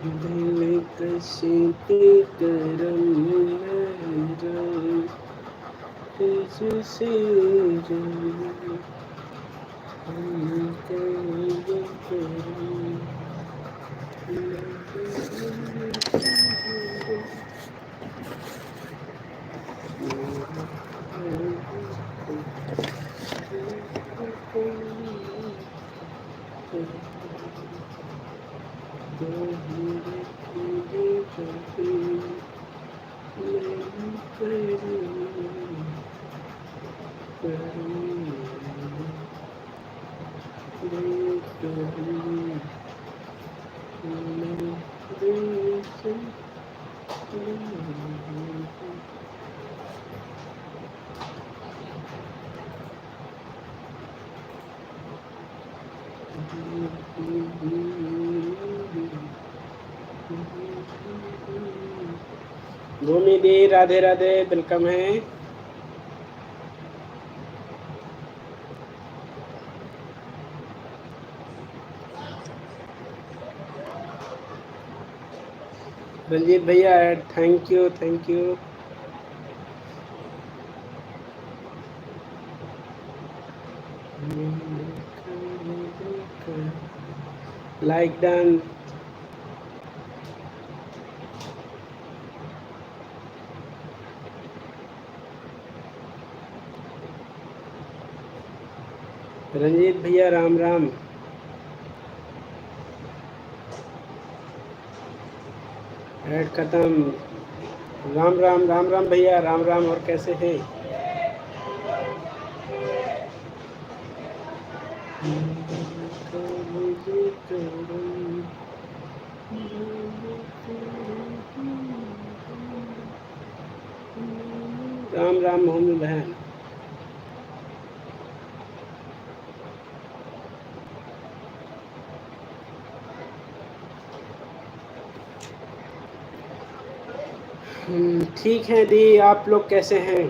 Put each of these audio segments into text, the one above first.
दिल कशीते करम मेरा तुझसे जाने हम कैसे करें। भूमि दी राधे राधे, वेलकम है। रंजीत भैया thank you thank you. Like done. Ranjeet भैया राम राम। ऐड खत्म। राम राम राम राम भैया, राम राम। और कैसे हैं? राम राम मोहम्मद बहन। ठीक है दी, आप लोग कैसे हैं?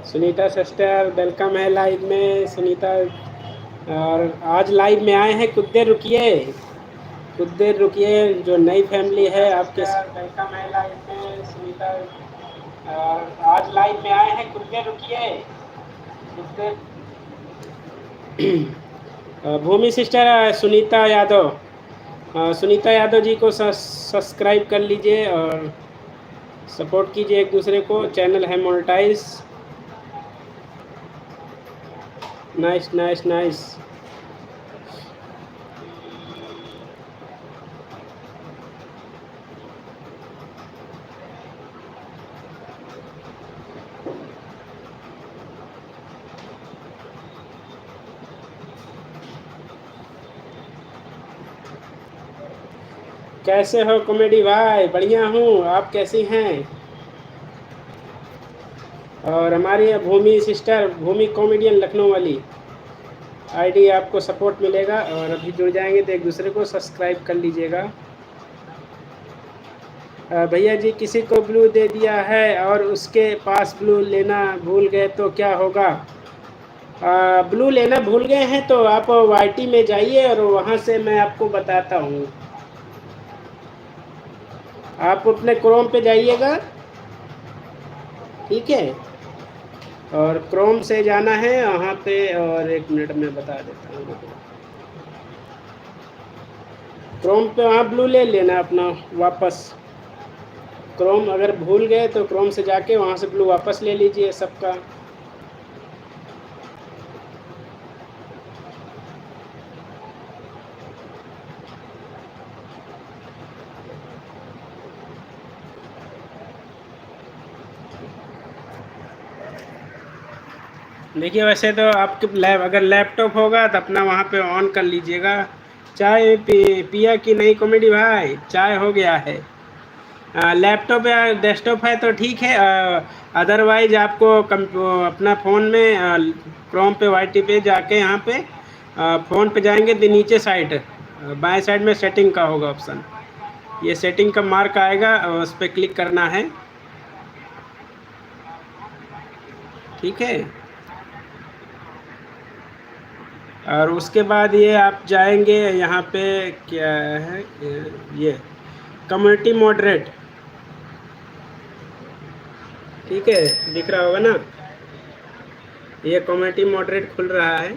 सुनीता सिस्टर वेलकम है लाइव में। सुनीता, और आज लाइव में आए हैं, कुछ देर रुकिए। जो नई फैमिली है आपके वेलकम है लाइव में। सुनीता, और आज लाइव में आए हैं, कुछ देर रुकिए। भूमि सिस्टर, सुनीता यादव जी को सब्सक्राइब कर लीजिए और सपोर्ट कीजिए एक दूसरे को। चैनल है मोनेटाइज। Nice nice nice. कैसे हो कॉमेडी भाई? बढ़िया हूँ, आप कैसी हैं? और हमारी भूमि सिस्टर, भूमि कॉमेडियन लखनऊ वाली आईडी, आपको सपोर्ट मिलेगा। और अभी जुड़ जाएंगे तो एक दूसरे को सब्सक्राइब कर लीजिएगा। भैया जी, किसी को ब्लू दे दिया है और उसके पास ब्लू लेना भूल गए तो क्या होगा? ब्लू लेना भूल गए हैं तो आप वाईटी में जाइए और वहाँ से मैं आपको बताता हूँ। आप अपने क्रोम पे जाइएगा, ठीक है? और क्रोम से जाना है वहाँ पे, और एक मिनट में बता देता हूँ। क्रोम पे वहाँ ब्लू ले लेना अपना वापस। क्रोम अगर भूल गए तो क्रोम से जाके वहाँ से ब्लू वापस ले लीजिए सबका। देखिए वैसे तो आपके अगर लैपटॉप होगा तो अपना वहाँ पे ऑन कर लीजिएगा। चाय पिया कि नहीं कॉमेडी भाई? चाय हो गया है। लैपटॉप या डेस्कटॉप है तो ठीक है। अदरवाइज आपको अपना फ़ोन में क्रोम पे वाईटी पे जाके यहाँ पे फ़ोन पे जाएंगे तो नीचे साइड बाएं साइड में सेटिंग का होगा ऑप्शन। ये सेटिंग का मार्क आएगा, उस पर क्लिक करना है। ठीक है। और उसके बाद ये आप जाएंगे यहाँ पे क्या है ये कम्युनिटी मॉडरेट। ठीक है, दिख रहा होगा ना, ये कम्युनिटी मॉडरेट खुल रहा है।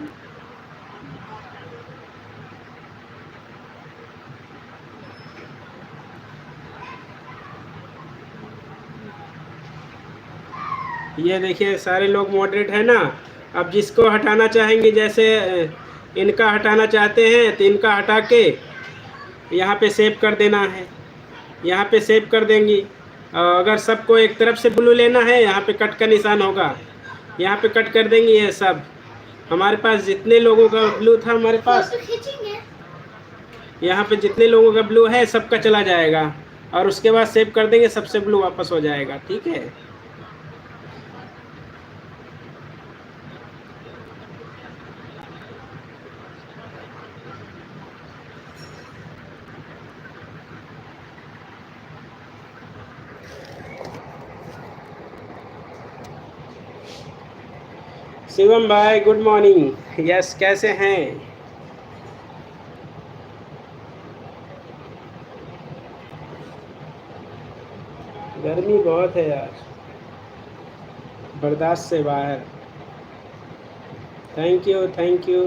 ये देखिए सारे लोग मॉडरेट है ना। अब जिसको हटाना चाहेंगे, जैसे इनका हटाना चाहते हैं तो इनका हटा के यहाँ पे सेव कर देना है। यहाँ पे सेव कर देंगी। अगर सबको एक तरफ से ब्लू लेना है, यहाँ पे कट का निशान होगा, यहाँ पे कट कर देंगे। ये सब हमारे पास जितने लोगों का ब्लू था हमारे पास, यहाँ पे जितने लोगों का ब्लू है सबका चला जाएगा। और उसके बाद सेव कर देंगे, सबसे ब्लू वापस हो जाएगा। ठीक है। शिवम भाई गुड मॉर्निंग। यस, कैसे हैं? गर्मी बहुत है यार, बर्दाश्त से बाहर। Thank you thank you.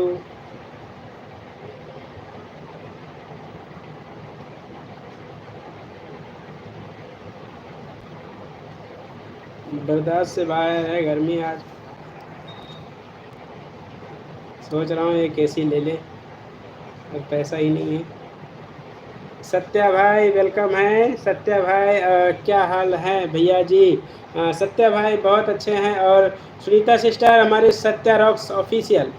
बर्दाश्त से बाहर है गर्मी आज। सोच रहा हूँ एक एसी ले ले, और पैसा ही नहीं है। सत्या भाई वेलकम है। सत्या भाई क्या हाल है भैया जी? सत्या भाई बहुत अच्छे हैं। और सुनीता सिस्टर हमारे सत्या रॉक्स ऑफिशियल,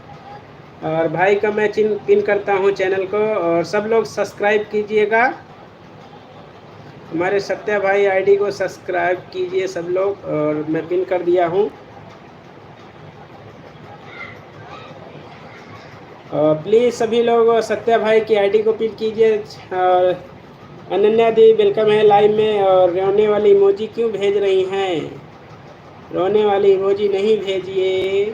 और भाई का मैं पिन करता हूँ चैनल को, और सब लोग सब्सक्राइब कीजिएगा। हमारे सत्या भाई आईडी को सब्सक्राइब कीजिए सब लोग, और मैं पिन कर दिया हूँ। प्लीज़ सभी लोग सत्या भाई की आईडी को पिन कीजिए। और अनन्या दी वेलकम है लाइव में। और रोने वाली इमोजी क्यों भेज रही हैं? रोने वाली इमोजी नहीं भेजिए।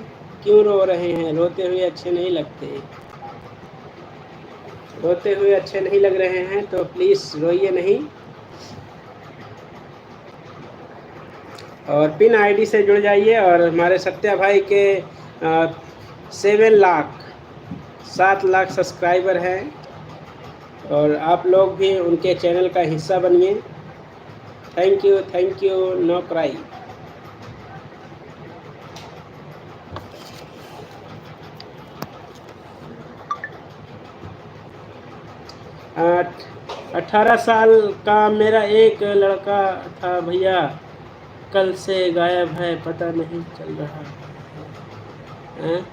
क्यों रो रहे हैं? रोते हुए अच्छे नहीं लगते। रोते हुए अच्छे नहीं लग रहे हैं तो प्लीज़ रोइए नहीं। और पिन आईडी से जुड़ जाइए। और हमारे सत्या भाई के 7 लाख सब्सक्राइबर हैं, और आप लोग भी उनके चैनल का हिस्सा बनिए। Thank you know cry. आठ 18 साल का मेरा एक लड़का था भैया, कल से गायब है, पता नहीं चल रहा है।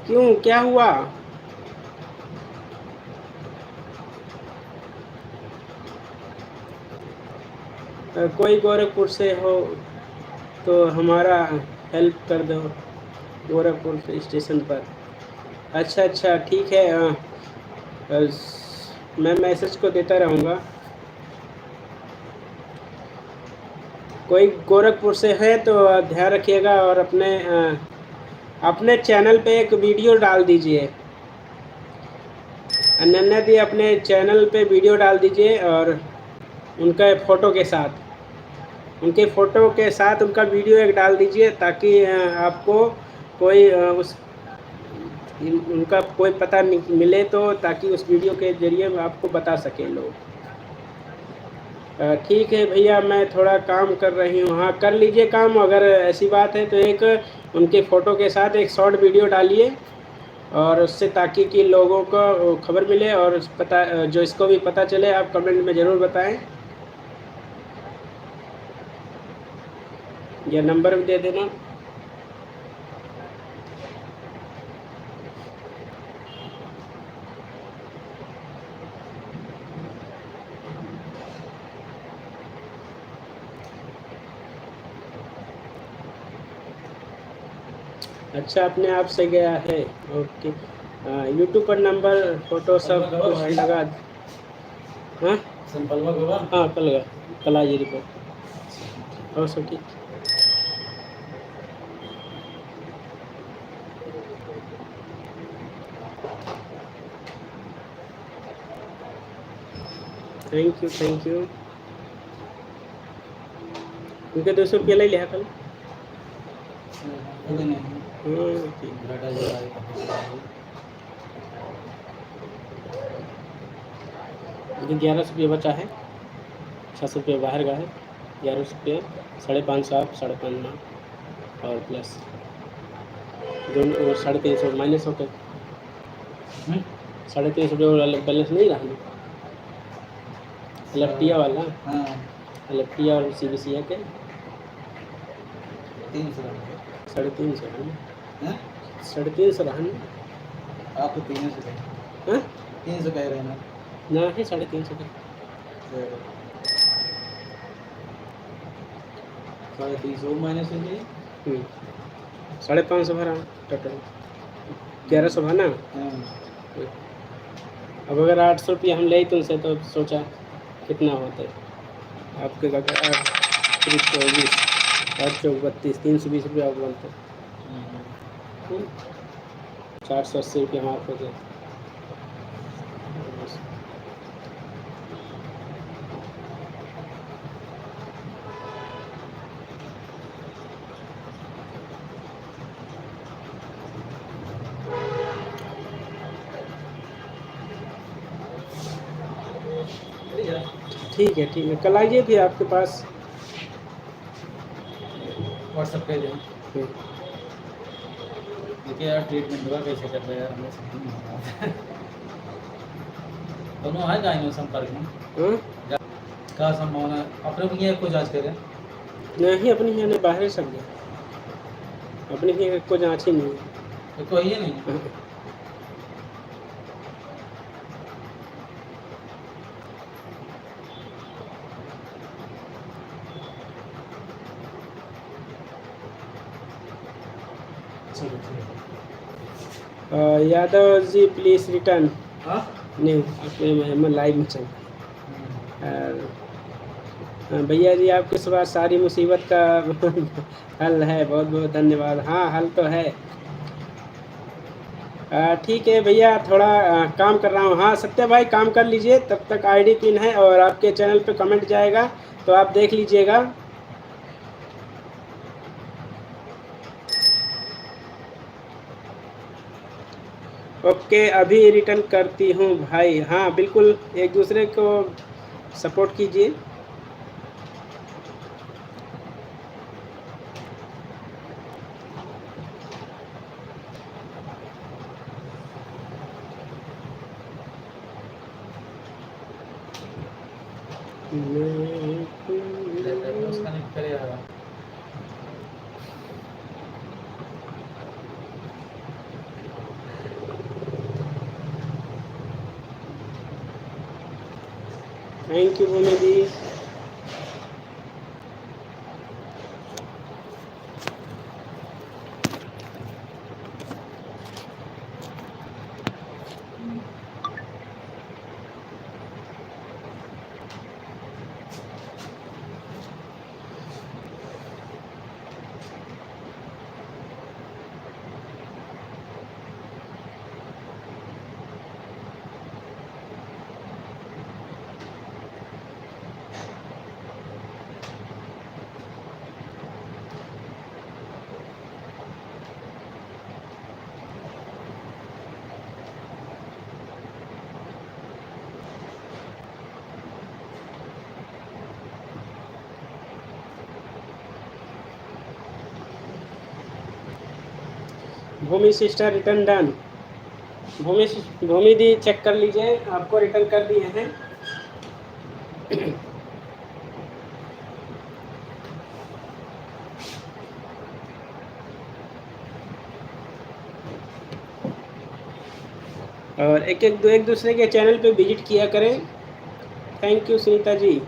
क्यों, क्या हुआ? कोई गोरखपुर से हो तो हमारा हेल्प कर दो, गोरखपुर स्टेशन पर। अच्छा ठीक है। मैं मैसेज को देता रहूँगा। कोई गोरखपुर से है तो ध्यान रखिएगा, और अपने चैनल पे एक वीडियो डाल दीजिए। अनन्या दी अपने चैनल पे वीडियो डाल दीजिए, और उनका फ़ोटो के साथ, उनके फ़ोटो के साथ उनका वीडियो एक डाल दीजिए, ताकि आपको कोई उस उनका कोई पता नहीं मिले तो, ताकि उस वीडियो के ज़रिए आपको बता सकें लोग। ठीक है भैया, मैं थोड़ा काम कर रही हूँ। हाँ, कर लीजिए काम। अगर ऐसी बात है तो एक उनके फ़ोटो के साथ एक शॉर्ट वीडियो डालिए, और उससे ताकि कि लोगों को खबर मिले, और पता जो इसको भी पता चले। आप कमेंट में ज़रूर बताएं, या नंबर भी दे देना। अच्छा, अपने आप से गया है। ओके। यूट्यूब पर नंबर फ़ोटो सब कुछ लगा। हाँ हाँ, कल आइए रिपोर्ट। और सब ठीक। Thank you, thank you. उनके 200 रुपया ले लिया कल। मुझे 1100 रुपये बचा है। 600 रुपये बाहर का है। 1100 रुपये 550 आप 550 और प्लस दोनों, और 350 माइनस होकर 350 रुपये वाला बैलेंस नहीं रहा। लपटिया वाला। लपटिया और CBC है क्या? 350 है ना? 350 रहा ना? आपको 300 हाँ, 300 कह रहे हैं ना? ना है 350 का। 350 माइनस हो जाए। 550 भरा टोटल। 1100 भरा ना। अब अगर 800 रुपया हम ले तो उनसे, तो सोचा कितना होता है आपके का? 24 8 चौक 32, 320 रुपया बनते। 480 रुपया हमारे को देते। ठीक है, ठीक है, कल आइए फिर आपके पास। व्हाट्सएप पे देखिए यार, ट्रीटमेंट होगा कैसे कर रहे हैं यार, हमें समझ नहीं आ रहा। दोनों है गाइनो संपर्क में। क्या संभावना अपने को ये को जांच करें? नहीं, अपनी यहाँ ने बाहर सब गया। अपनी यहाँ को जाँच ही नहीं है। तो ये नहीं यादव जी प्लीज़ रिटर्न। हाँ नहीं, अपने में लाइव में चल। भैया जी, आपके सिवा सारी मुसीबत का हल है। बहुत बहुत धन्यवाद। हाँ, हल तो है। ठीक है भैया, थोड़ा काम कर रहा हूँ। हाँ सत्य भाई, काम कर लीजिए, तब तक ID पिन है और आपके चैनल पे कमेंट जाएगा, तो आप देख लीजिएगा। ओके, अभी रिटर्न करती हूँ भाई। हाँ बिल्कुल, एक दूसरे को सपोर्ट कीजिए। उसका नहीं करेगा। Thank you Bhumi ji. Bhumi sister return done. Bhumi di check कर लीजिए, आपको रिटर्न कर दिए हैं। और एक दूसरे के चैनल पे विजिट किया करें। Thank you Sunita ji.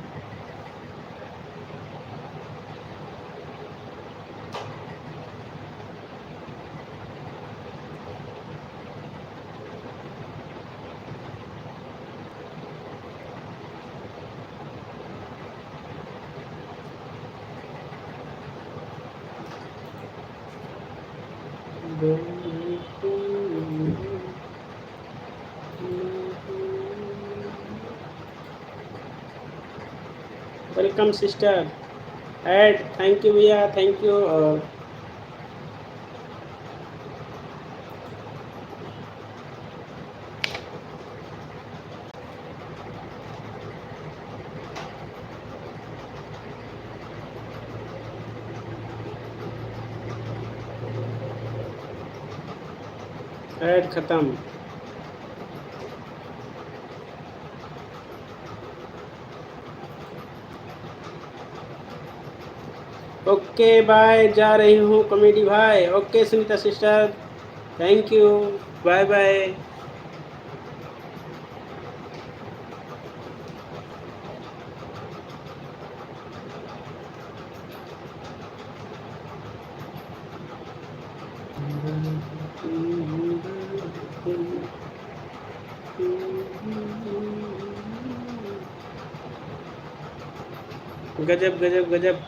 Welcome sister ad. Thank you भैया, थैंक यू। और ऐड ख़त्म। ओके बाय, जा रही हूँ कॉमेडी भाई। Okay Sunita sister, thank you, bye bye. गजब गजब गजब।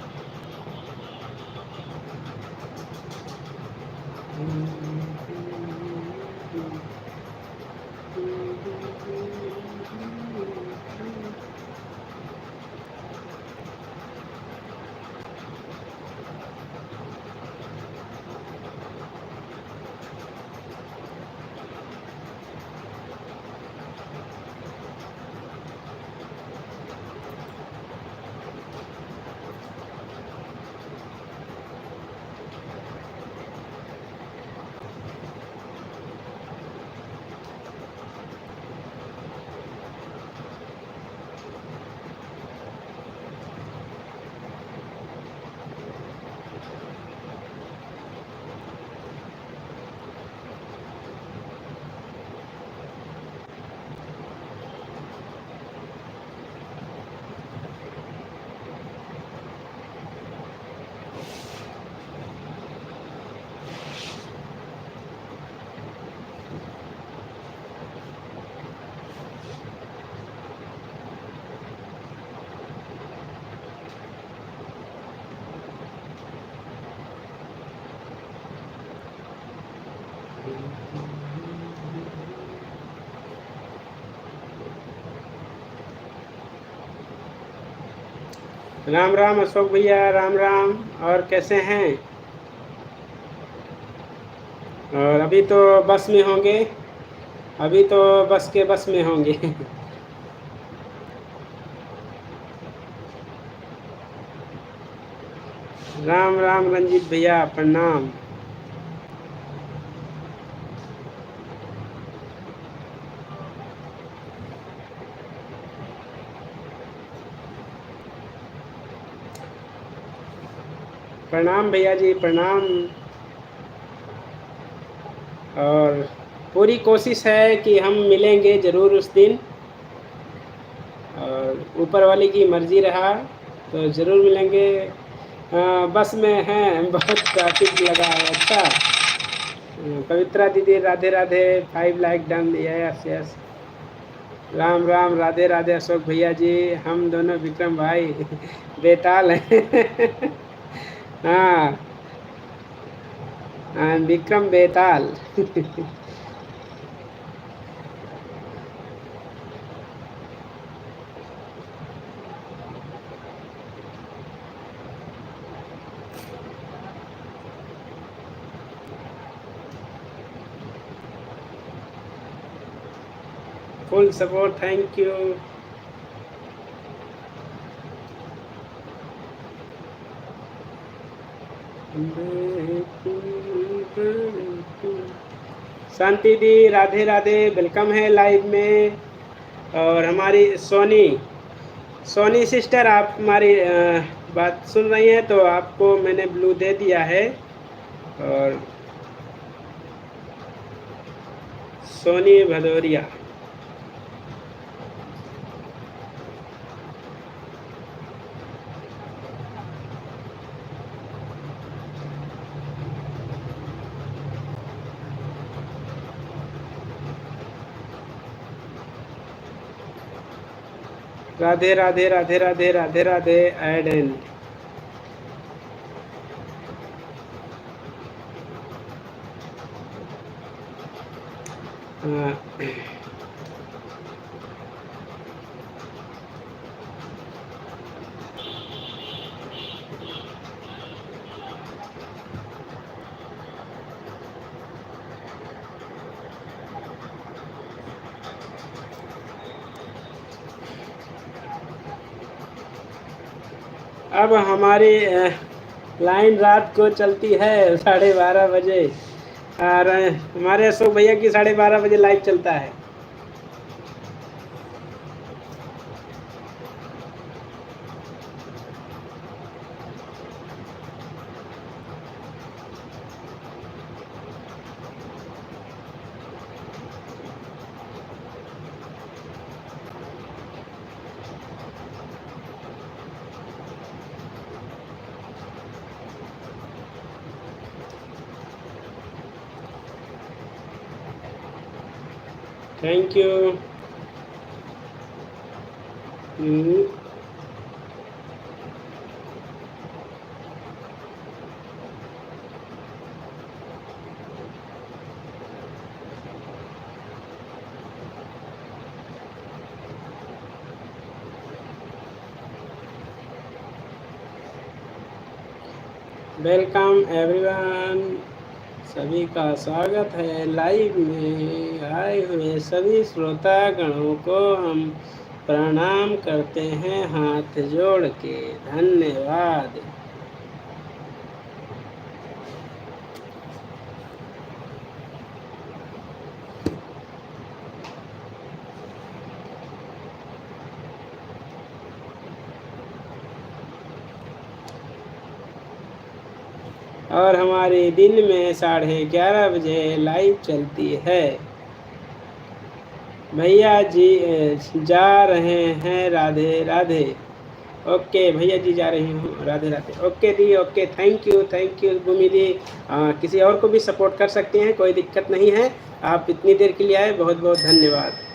राम राम अशोक भैया, राम राम। और कैसे हैं? और अभी तो बस में होंगे, अभी तो बस में होंगे। राम राम रंजीत भैया, प्रणाम। प्रणाम भैया जी, प्रणाम। और पूरी कोशिश है कि हम मिलेंगे ज़रूर उस दिन, और ऊपर वाले की मर्ज़ी रहा तो ज़रूर मिलेंगे। बस में हैं, बहुत ट्रैफिक लगा है। अच्छा, पवित्रा दीदी Radhe Radhe, 5 like done. Yes yes, Ram Ram, Radhe Radhe Ashok भैया जी। हम दोनों विक्रम भाई बेताल हैं। हाँ, Vikram Betaal. Full support, thank you. Shanti दी राधे राधे, वेलकम है लाइव में। और हमारी सोनी सोनी सिस्टर, आप हमारी बात सुन रही हैं तो आपको मैंने ब्लू दे दिया है। और सोनी भदौरिया, राधे राधे राधे राधे राधे राधे एडेन। हाँ, अब हमारी लाइन रात को चलती है 12:30 बजे, और हमारे अशोक भैया की 12:30 बजे लाइव चलता है। Thank you. वेलकम एवरीवन, सभी का स्वागत है लाइव में। आए हुए सभी श्रोतागणों को हम प्रणाम करते हैं हाथ जोड़ के। धन्यवाद। और हमारी दिन में 11:30 बजे लाइव चलती है। भैया जी जा रहे हैं, राधे राधे। ओके भैया जी जा रही हूँ, राधे राधे। ओके दी, ओके, थैंक यू भूमि दी। किसी और को भी सपोर्ट कर सकते हैं, कोई दिक्कत नहीं है। आप इतनी देर के लिए आए, बहुत बहुत धन्यवाद।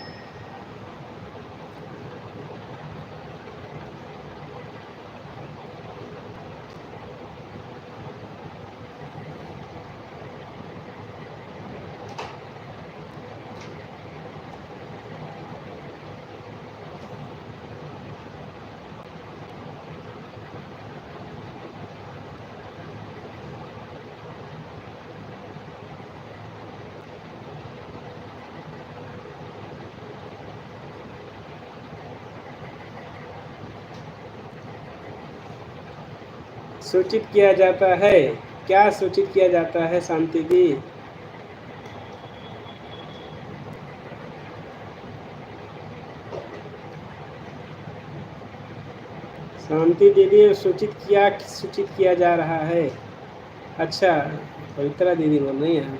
सूचित किया जाता है, क्या सूचित किया जाता है शांति दी? शांति दीदी, सूचित किया जा रहा है। अच्छा, पवित्रा दीदी बोल रही हैं।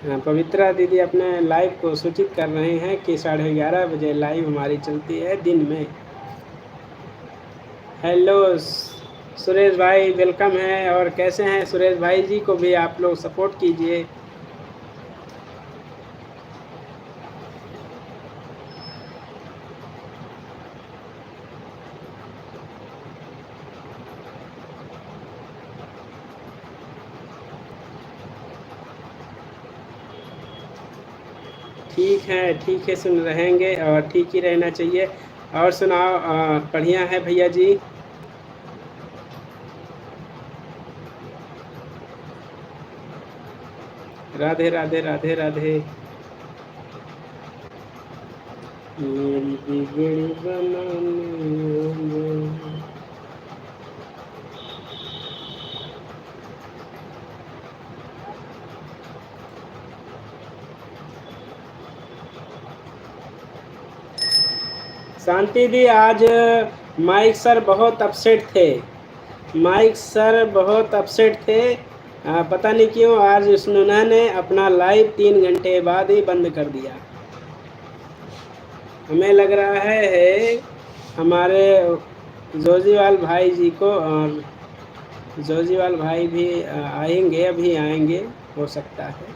हाँ, पवित्रा दीदी अपने लाइव को सूचित कर रहे हैं कि 11:30 बजे लाइव हमारी चलती है दिन में। हेलो सुरेश भाई, वेलकम है। और कैसे हैं सुरेश भाई जी को भी आप लोग सपोर्ट कीजिए। ठीक है, सुन रहेंगे और ठीक ही रहना चाहिए। और सुनाओ, बढ़िया है भैया जी। राधे राधे राधे राधे। मेरी बिगड़ी बनाने शांति दी, आज माइक सर बहुत अपसेट थे। माइक सर बहुत अपसेट थे। पता नहीं क्यों आज उन्होंने अपना लाइव 3 घंटे बाद ही बंद कर दिया। हमें लग रहा है हमारे जोजीवाल भाई जी को, और जोजीवाल भाई भी आएंगे, अभी आएंगे हो सकता है,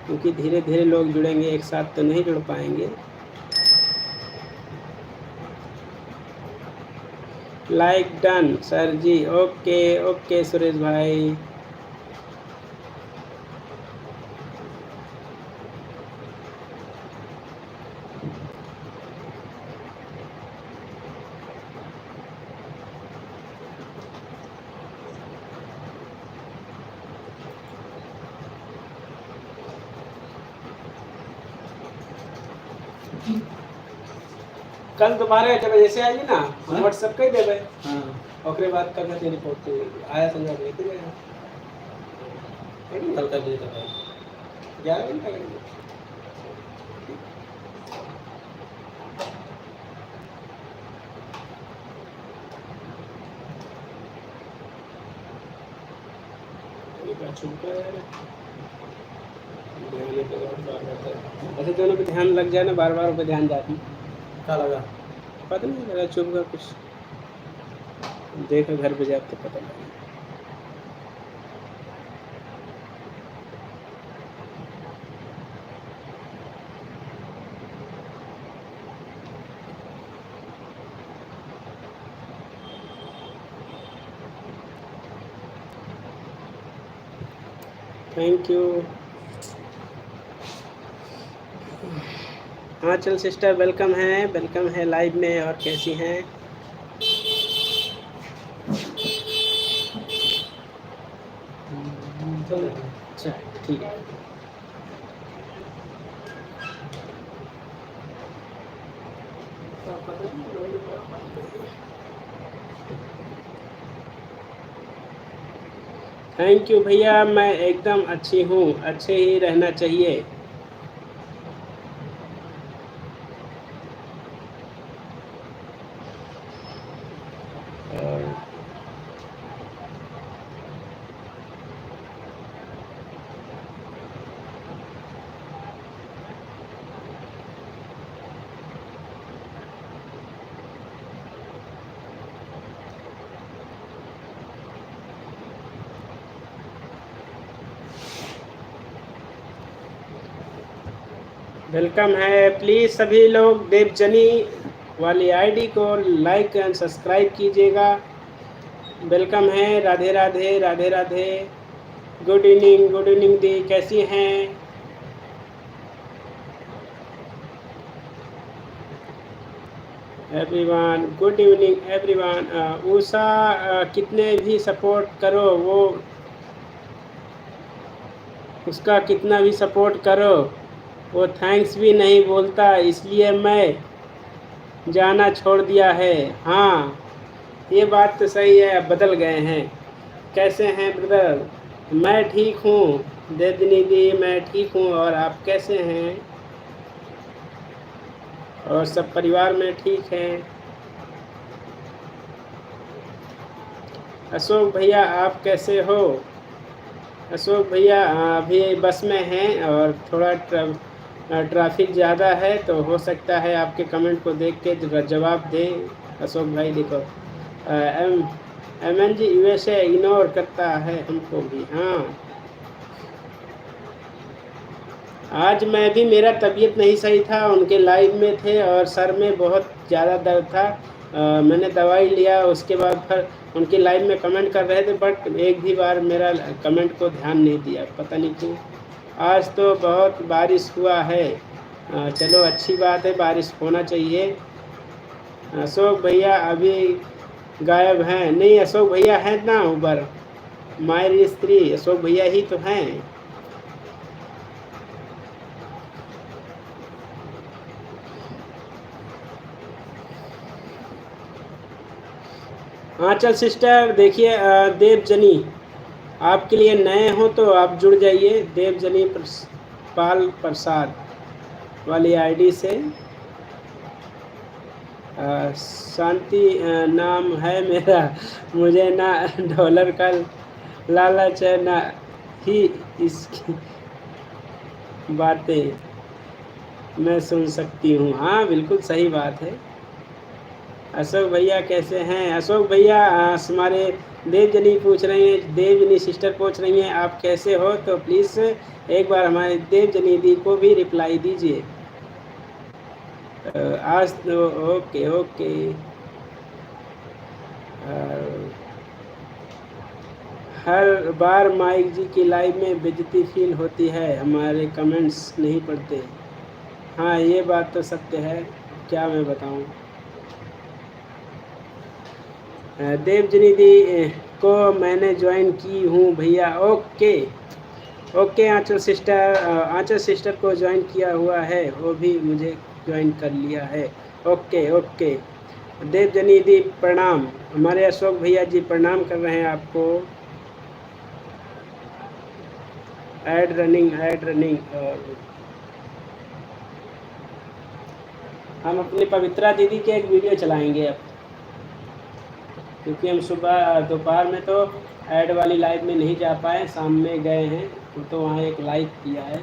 क्योंकि धीरे धीरे लोग जुड़ेंगे, एक साथ तो नहीं जुड़ पाएंगे। लाइक डन सर जी, ओके ओके सुरेश भाई। कल दोबारा जब जैसे आएगी ना व्हाट्सएप कर देवे। हाँ ओकरे बात करना तेरी रिपोर्ट आया समझा लेते जाएगा। कल का बजे तक है 11 बजे तक। ऐसे दोनों पे ध्यान लग जाए ना, बार बार पे ध्यान जाती। क्या लगा? पता नहीं लगा, चुप का कुछ देखो घर पे जाते पता लगा। Thank you. हाँ चल सिस्टर, वेलकम है लाइव में। और कैसी हैं? अच्छा ठीक है। थैंक यू भैया, मैं एकदम अच्छी हूँ, अच्छे ही रहना चाहिए। वेलकम है। प्लीज़ सभी लोग देवजनी वाली आईडी को लाइक एंड सब्सक्राइब कीजिएगा। वेलकम है। राधे राधे राधे राधे। गुड इवनिंग दी, कैसी हैं? Everyone good evening everyone. Usha कितने भी सपोर्ट करो, वो उसका कितना भी सपोर्ट करो वो थैंक्स भी नहीं बोलता, इसलिए मैं जाना छोड़ दिया है। हाँ ये बात तो सही है, अब बदल गए हैं। कैसे हैं ब्रदर? मैं ठीक हूँ देवजनी दी, मैं ठीक हूँ। और आप कैसे हैं? और सब परिवार में ठीक हैं? अशोक भैया आप कैसे हो? अशोक भैया अभी बस में हैं और थोड़ा ट्रैफिक ज़्यादा है, तो हो सकता है आपके कमेंट को देख के जवाब दें। अशोक भाई देखो एमएन जी यूएसए इग्नोर करता है हमको भी। हाँ आज मैं भी, मेरा तबीयत नहीं सही था, उनके लाइव में थे और सर में बहुत ज़्यादा दर्द था। मैंने दवाई लिया, उसके बाद फिर उनके लाइव में कमेंट कर रहे थे, बट एक भी बार मेरा कमेंट को ध्यान नहीं दिया, पता नहीं क्यों। आज तो बहुत बारिश हुआ है। चलो अच्छी बात है, बारिश होना चाहिए। अशोक भैया अभी गायब हैं? नहीं, अशोक भैया हैं ना ऊपर, मायरी स्त्री अशोक भैया ही तो हैं। हाँ चल सिस्टर, देखिए देवजनी आपके लिए नए हो तो आप जुड़ जाइए देवजनी पाल प्रसाद वाली आईडी से। शांति नाम है मेरा। मुझे ना डॉलर का लालच है ना ही इसकी बातें मैं सुन सकती हूँ। हाँ बिल्कुल सही बात है। अशोक भैया कैसे हैं? अशोक भैया हमारे देवजनी पूछ रही हैं, देवजनी सिस्टर पूछ रही हैं आप कैसे हो, तो प्लीज़ एक बार हमारे देवजनी दी को भी रिप्लाई दीजिए। आज तो ओके ओके। हर बार माइक जी की लाइव में बेइज्जती फील होती है, हमारे कमेंट्स नहीं पढ़ते। हाँ ये बात तो सत्य है, क्या मैं बताऊँ। देवजनी दी को मैंने ज्वाइन की हूँ भैया। ओके ओके आंचल सिस्टर, आंचल सिस्टर को ज्वाइन किया हुआ है, वो भी मुझे ज्वाइन कर लिया है। Okay okay. देवजनी दी प्रणाम। हमारे अशोक भैया जी प्रणाम कर रहे हैं आपको। Add running. और हम अपनी पवित्रा दीदी के एक वीडियो चलाएंगे अब, क्योंकि हम सुबह दोपहर में तो ऐड वाली लाइव में नहीं जा पाए, शाम में गए हैं तो वहाँ एक लाइव किया है,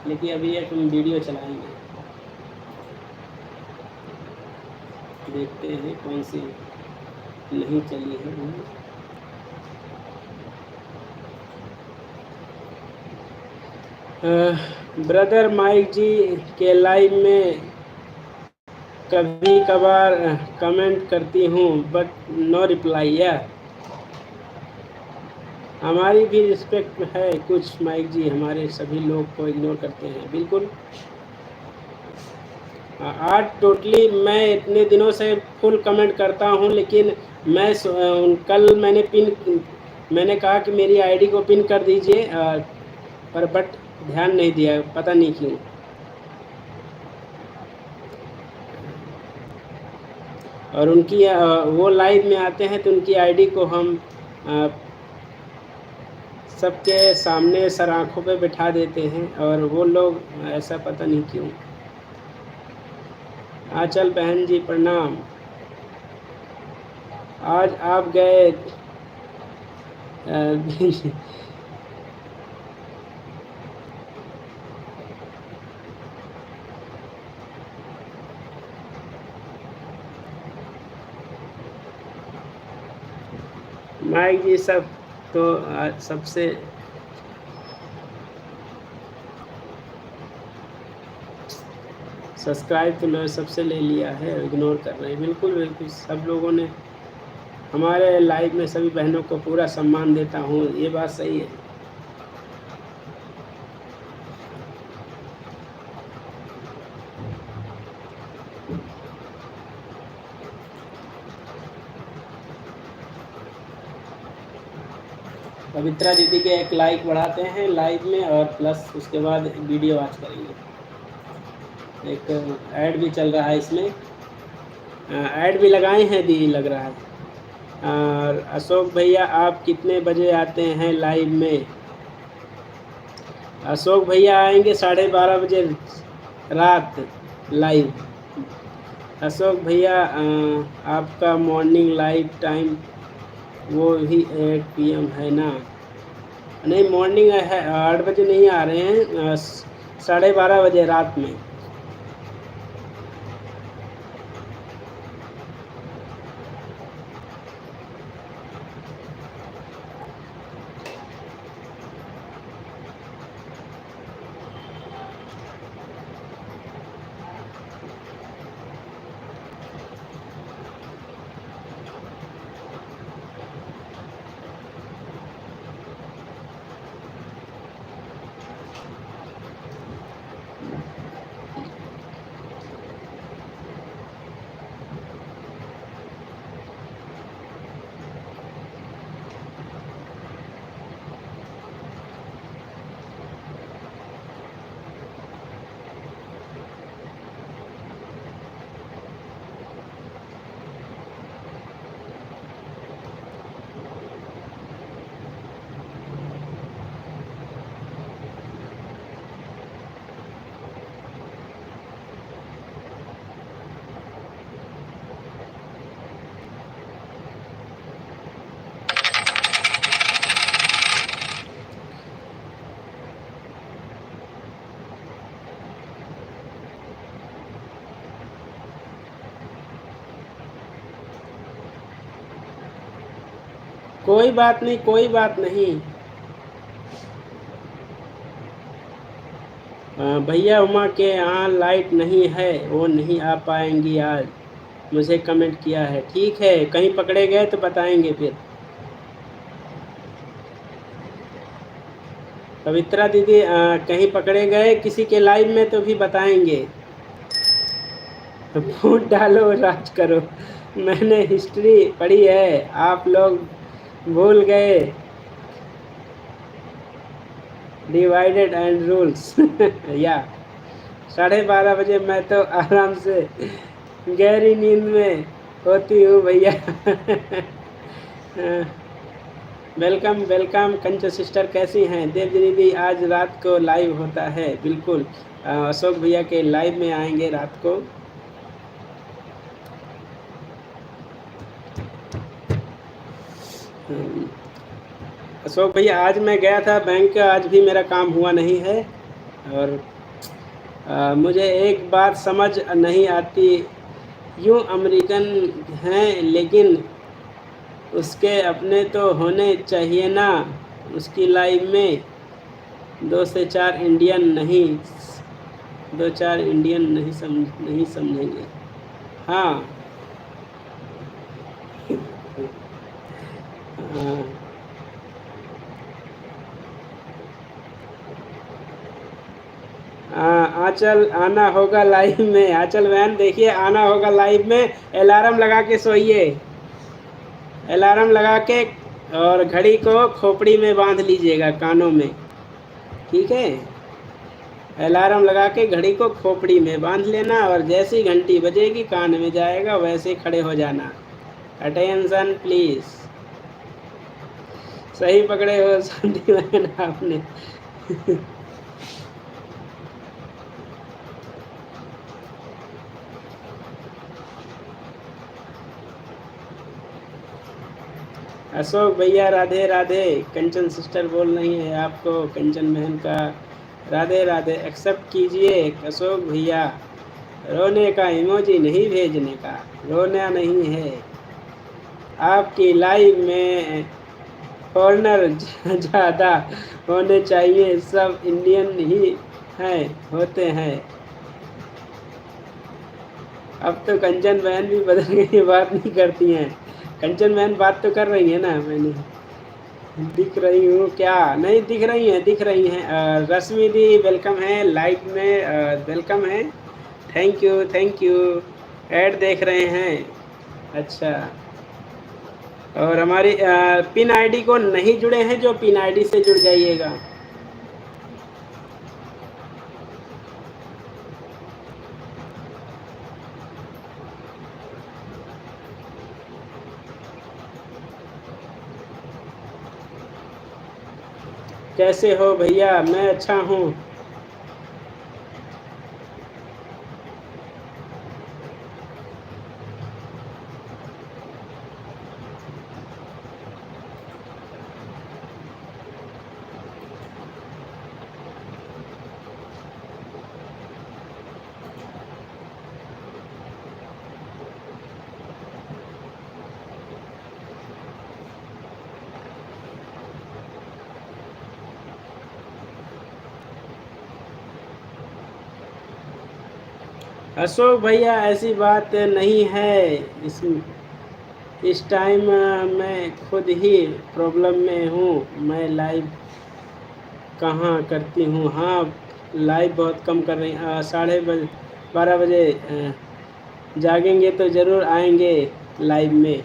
लेकिन अभी एक हम वीडियो चलाएंगे। देखते हैं कौन सी नहीं चली है। ब्रदर माइक जी के लाइव में कभी कभार कमेंट करती हूँ बट नो रिप्लाई। या हमारी भी रिस्पेक्ट है कुछ माइक जी, हमारे सभी लोग को इग्नोर करते हैं बिल्कुल। आज टोटली मैं इतने दिनों से फुल कमेंट करता हूँ, लेकिन मैं कल मैंने कहा कि मेरी आईडी को पिन कर दीजिए, पर बट ध्यान नहीं दिया, पता नहीं क्यों। और उनकी वो लाइव में आते हैं तो उनकी आईडी को हम सबके सामने सर आँखों पे बिठा देते हैं, और वो लोग ऐसा पता नहीं क्यों। आंचल बहन जी प्रणाम। आज आप गए माइक जी सब तो सबसे सब्सक्राइब तो सबसे ले लिया है, इग्नोर कर रहे हैं। बिल्कुल बिल्कुल, सब लोगों ने हमारे लाइव में सभी बहनों को पूरा सम्मान देता हूँ, ये बात सही है। पवित्रा दीदी के एक लाइक बढ़ाते हैं लाइव में, और प्लस उसके बाद वीडियो वॉच करेंगे। एक ऐड भी चल रहा है इसमें, ऐड भी लगाए हैं दी लग रहा है। और अशोक भैया आप कितने बजे आते हैं लाइव में? अशोक भैया आएंगे 12:30 बजे रात लाइव। अशोक भैया आपका मॉर्निंग लाइव टाइम वो भी 8 PM है ना? नहीं, मॉर्निंग है, 8 बजे नहीं आ रहे हैं, 12:30 बजे रात में। कोई बात नहीं, कोई बात नहीं। भैया उमा के यहाँ लाइट नहीं है, वो नहीं आ पाएंगी आज, मुझे कमेंट किया है। ठीक है, कहीं पकड़े गए तो बताएंगे फिर। पवित्रा दीदी कहीं पकड़े गए किसी के लाइव में तो भी बताएंगे। वोट डालो, राज करो। मैंने हिस्ट्री पढ़ी है, आप लोग भूल गए। Divided and rules. या 12:30 बजे मैं तो आराम से गहरी नींद में होती हूँ भैया। Welcome welcome. कंचन सिस्टर कैसी हैं? देवजनी दी आज रात को लाइव होता है, बिल्कुल। अशोक भैया के लाइव में आएंगे रात को। अशोक भैया आज मैं गया था बैंक, आज भी मेरा काम हुआ नहीं है। और मुझे एक बात समझ नहीं आती, यूँ अमेरिकन हैं लेकिन उसके अपने तो होने चाहिए ना। उसकी लाइफ में 2 से 4 इंडियन नहीं, 2-4 इंडियन नहीं समझेंगे। हाँ। हाँ। आंचल आना होगा लाइव में। आंचल बहन देखिए, आना होगा लाइव में। अलार्म लगा के सोइए, अलार्म लगा के, और घड़ी को खोपड़ी में बांध लीजिएगा, कानों में। ठीक है, अलार्म लगा के घड़ी को खोपड़ी में बांध लेना, और जैसी घंटी बजेगी कान में जाएगा, वैसे खड़े हो जाना। Attention please. सही पकड़े हो शांति बहन आपने। अशोक भैया राधे राधे। कंचन सिस्टर बोल रही है आपको, कंचन बहन का राधे राधे एक्सेप्ट कीजिए। अशोक भैया रोने का इमोजी नहीं भेजने का, रोना नहीं है। आपकी लाइफ में फॉरेनर ज़्यादा होने चाहिए, सब इंडियन ही हैं, होते हैं। अब तो कंचन बहन भी बदल गई, बात नहीं करती हैं। कंचन बहन बात तो कर रही है ना, मैंने दिख रही हूँ क्या? नहीं दिख रही हैं, दिख रही हैं। रश्मि दी वेलकम है लाइव में, वेलकम है। Thank you thank you. Add देख रहे हैं, अच्छा। और हमारी पिन आईडी को नहीं जुड़े हैं, जो पिन आईडी से जुड़ जाइएगा। कैसे हो भैया? मैं अच्छा हूँ। अशोक भैया ऐसी बात नहीं है। इस टाइम मैं खुद ही प्रॉब्लम में हूँ। मैं लाइव कहाँ करती हूँ? हाँ, लाइव बहुत कम कर रही। 12:30 बजे जागेंगे तो ज़रूर आएंगे लाइव में।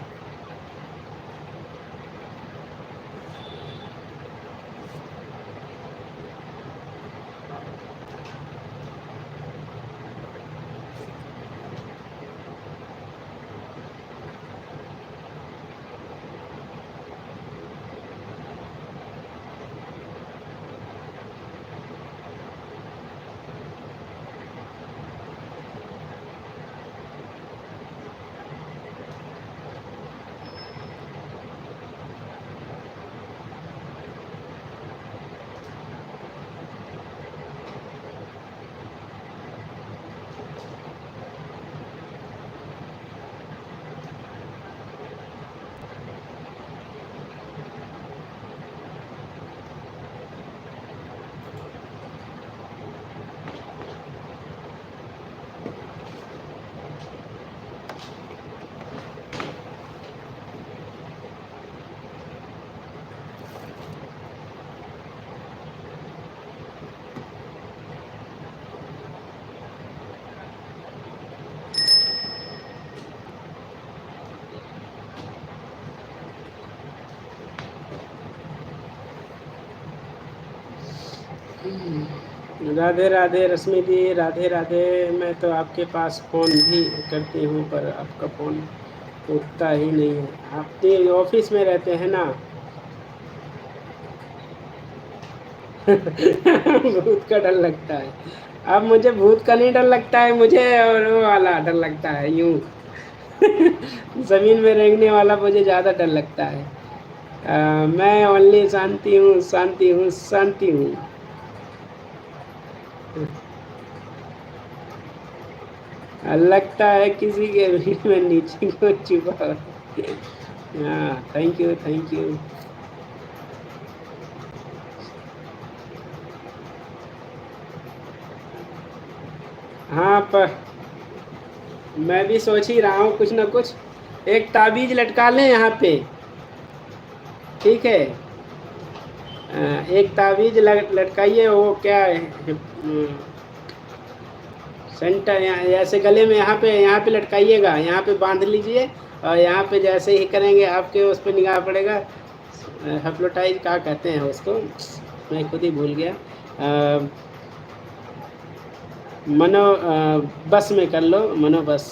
राधे राधे रश्मि जी, राधे राधे। मैं तो आपके पास फ़ोन भी करती हूँ पर आपका फ़ोन उठता ही नहीं है। आप तो ऑफिस में रहते हैं ना। भूत का डर लगता है। अब मुझे भूत का नहीं डर लगता है, मुझे और वो वाला डर लगता है यूं। जमीन में रेंगने वाला मुझे ज़्यादा डर लगता है। मैं ओनली शांति हूँ, शांति हूँ, शांति हूँ। लगता है किसी के भीड़ में नीचे को छुपा हो। हाँ, थैंक यू, थैंक यू। हाँ, पर मैं भी सोच ही रहा हूँ कुछ ना कुछ एक ताबीज लटका लें यहाँ पे। ठीक है। एक ताबीज लटकाइए, वो क्या है, सेंटर ऐसे गले में यहाँ पे लटकाइएगा, यहाँ पे बांध लीजिए और यहाँ पे जैसे ही करेंगे आपके उस पर निगाह पड़ेगा। हेप्नोटाइज क्या कहते हैं उसको, मैं खुद ही भूल गया। मनो बस में कर लो, मनो बस।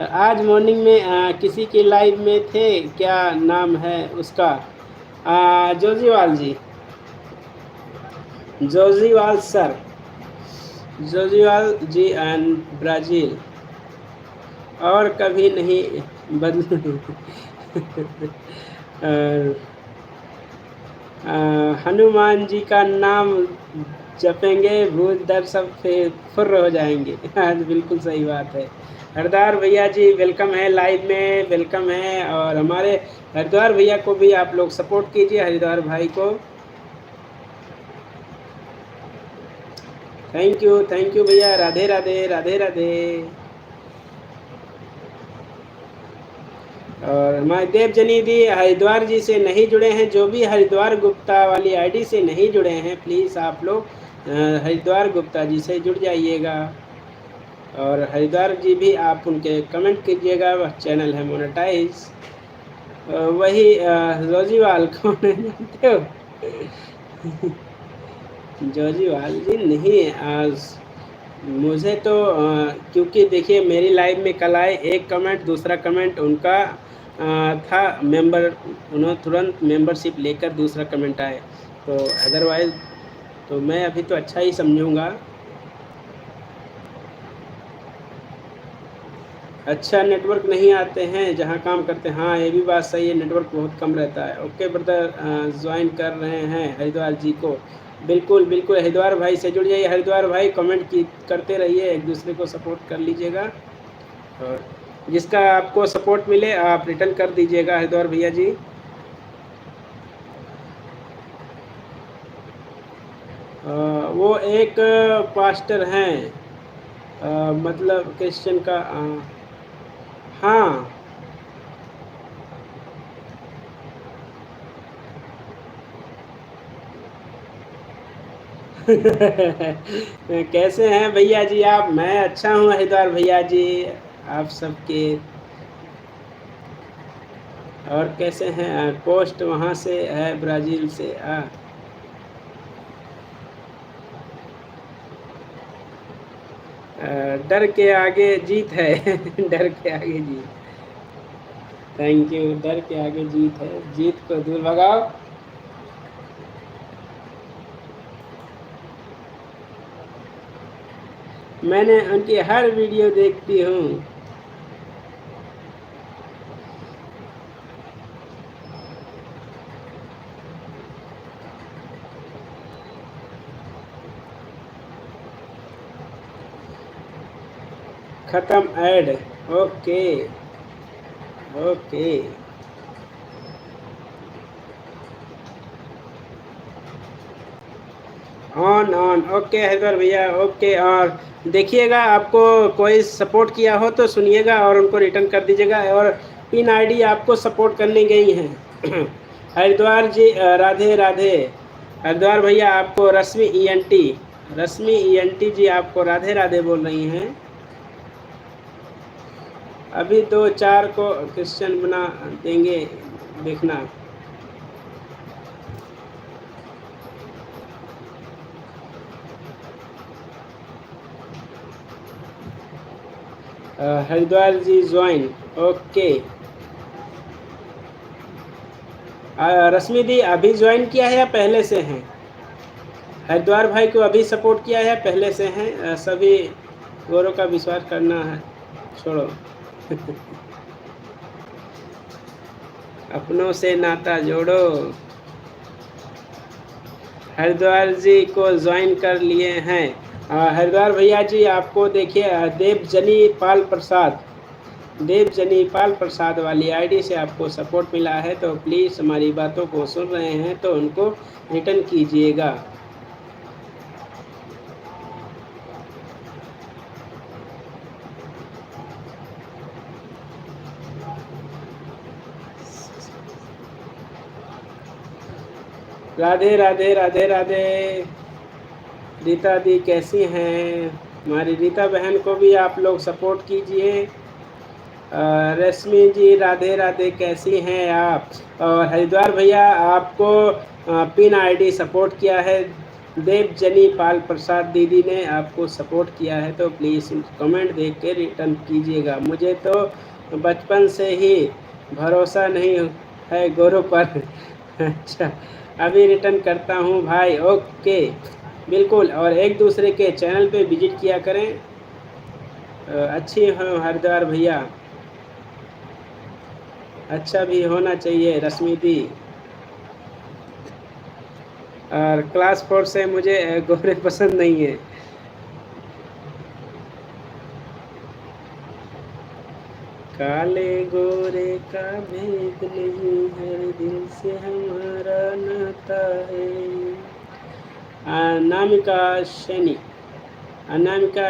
आज मॉर्निंग में किसी के लाइव में थे, क्या नाम है उसका? जोजीवाल जी, जोजीवाल सर, जोजीवाल जी एंड ब्राज़ील। और कभी नहीं बदल। हनुमान जी का नाम जपेंगे, भूत डर सब फुर्र हो जाएंगे। हाँ, बिल्कुल सही बात है। हरदार भैया जी वेलकम है, लाइव में वेलकम है। और हमारे हरिद्वार भैया को भी आप लोग सपोर्ट कीजिए, हरिद्वार भाई को। थैंक यू भैया, राधे राधे, राधे राधे। और हमारे देवजनी दी हरिद्वार जी से नहीं जुड़े हैं, जो भी हरिद्वार गुप्ता वाली आईडी से नहीं जुड़े हैं, प्लीज़ आप लोग हरिद्वार गुप्ता जी से जुड़ जाइएगा। और हरिद्वार जी भी आप उनके कमेंट कीजिएगा, वह चैनल है मोनेटाइज। वही जोजीवाल कौन है जानते हो? जोजीवाल जी नहीं, आज मुझे तो क्योंकि देखिए मेरी लाइव में कल आए एक कमेंट, दूसरा कमेंट उनका था मेंबर, उन्होंने तुरंत मेंबरशिप लेकर दूसरा कमेंट आए, तो अदरवाइज़ तो मैं अभी तो अच्छा ही समझूंगा। अच्छा नेटवर्क नहीं आते हैं जहां काम करते हैं। हाँ, ये भी बात सही है, नेटवर्क बहुत कम रहता है। ओके ब्रदर, ज्वाइन कर रहे हैं हरिद्वार जी को। बिल्कुल बिल्कुल, हरिद्वार भाई से जुड़ जाइए। हरिद्वार भाई कमेंट की करते रहिए, एक दूसरे को सपोर्ट कर लीजिएगा। और जिसका आपको सपोर्ट मिले आप रिटर्न कर दीजिएगा हरिद्वार भैया जी। वो एक पास्टर हैं, मतलब क्रिश्चियन का। हाँ। कैसे हैं भैया जी आप? मैं अच्छा हूँ हरिद्वार भैया जी, आप सबके। और कैसे हैं? पोस्ट वहाँ से है, ब्राज़ील से। डर के आगे जीत है। डर के आगे जीत। Thank you. डर के आगे जीत है, जीत को दूर भगाओ। मैंने उनकी हर वीडियो देखती हूँ। ख़त्म add. Okay okay. On on, okay Haridwar भैया, ओके। और देखिएगा आपको कोई सपोर्ट किया हो तो सुनिएगा और उनको रिटर्न कर दीजिएगा। और 3 आईडी आपको सपोर्ट करने गई हैं। हरिद्वार जी राधे राधे। हरिद्वार भैया आपको रश्मि ईएनटी जी आपको राधे राधे बोल रही हैं। अभी 2-4 को क्रिश्चियन बना देंगे, देखना। हरिद्वार जी ज्वाइन। ओके। रश्मि दी अभी ज्वाइन किया है या पहले से हैं? हरिद्वार भाई को अभी सपोर्ट किया है पहले से हैं? सभी गोरों का विश्वास करना है, छोड़ो। अपनों से नाता जोड़ो। हरिद्वार जी को ज्वाइन कर लिए हैं। हरिद्वार भैया जी आपको देखिए देवजनी पाल प्रसाद वाली आईडी से आपको सपोर्ट मिला है, तो प्लीज़ हमारी बातों को सुन रहे हैं तो उनको रिटर्न कीजिएगा। राधे राधे राधे राधे। रीता दी कैसी हैं? हमारी रीता बहन को भी आप लोग सपोर्ट कीजिए। रश्मि जी राधे राधे, कैसी हैं आप? और हरिद्वार भैया आपको पिन आईडी सपोर्ट किया है, देवजनी पाल प्रसाद दीदी ने आपको सपोर्ट किया है, तो प्लीज़ कमेंट देख के रिटर्न कीजिएगा। मुझे तो बचपन से ही भरोसा नहीं है गोरों पर। अच्छा, अभी रिटर्न करता हूँ भाई। ओके, बिल्कुल। और एक दूसरे के चैनल पे विजिट किया करें। अच्छी हो हरिद्वार भैया, अच्छा भी होना चाहिए रश्मि दी। और क्लास 4 से मुझे गोरे पसंद नहीं है। काले गोरे का भेद नहीं, हर दिल से हमारा नाता है। अनामिका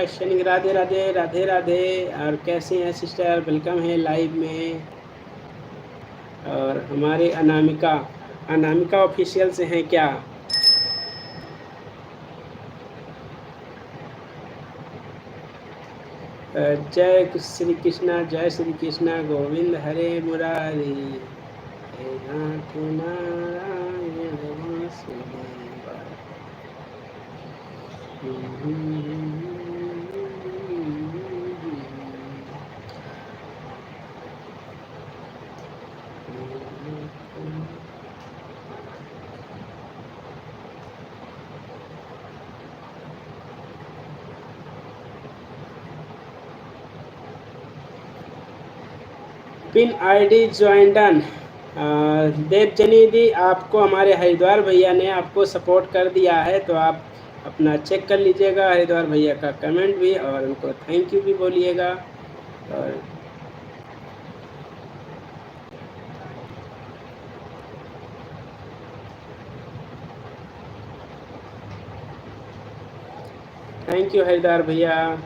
सैनिक राधे राधे राधे राधे। और कैसे हैं सिस्टर? वेलकम है लाइव में। और हमारे अनामिका ऑफिशियल से हैं क्या? जय श्री कृष्णा, जय श्री कृष्णा, गोविंद हरे मुरारी, हे Nath Narayan Vasudeva. Pin ID join done. Devjani दी आपको हमारे हरिद्वार भैया ने आपको सपोर्ट कर दिया है, तो आप अपना चेक कर लीजिएगा हरिद्वार भैया का कमेंट भी, और उनको थैंक यू भी बोलिएगा। और थैंक यू हरिद्वार भैया।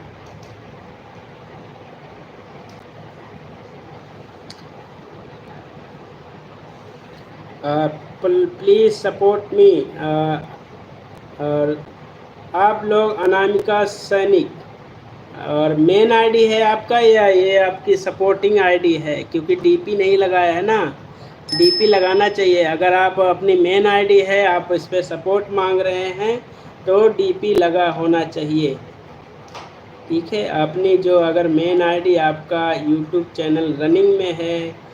Please support me. और आप लोग अनामिका सैनिक, और मेन आईडी है आपका या ये आपकी सपोर्टिंग आईडी है? क्योंकि डीपी नहीं लगाया है ना, डीपी लगाना चाहिए। अगर आप अपनी मेन आईडी है, आप इस पर सपोर्ट मांग रहे हैं, तो डीपी लगा होना चाहिए, ठीक है। अपनी जो अगर मेन आईडी आपका यूट्यूब चैनल रनिंग में है,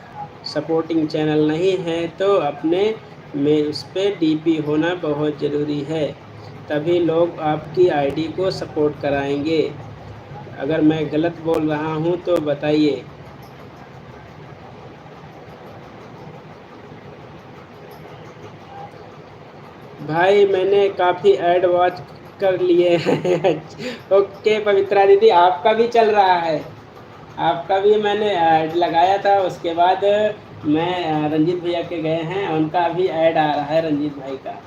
सपोर्टिंग चैनल नहीं है, तो अपने में उस पर डीपी होना बहुत ज़रूरी है, तभी लोग आपकी आईडी को सपोर्ट कराएंगे। अगर मैं गलत बोल रहा हूँ तो बताइए। भाई मैंने काफ़ी ऐड वॉच कर लिए हैं। ओके पवित्रा दीदी, आपका भी चल रहा है? आपका भी मैंने ऐड लगाया था, उसके बाद मैं रंजीत भैया के गए हैं, उनका भी ऐड आ रहा है, रंजीत भाई का।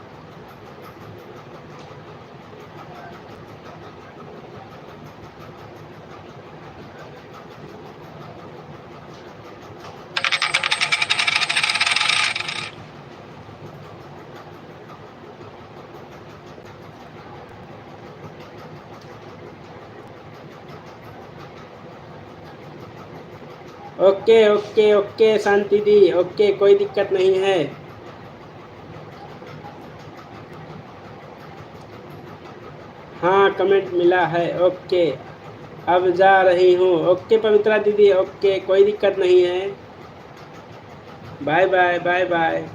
ओके ओके ओके शांति दी, ओके कोई दिक्कत नहीं है। हाँ कमेंट मिला है, ओके। अब जा रही हूँ। ओके पवित्रा दीदी, ओके, कोई दिक्कत नहीं है। Bye bye bye bye.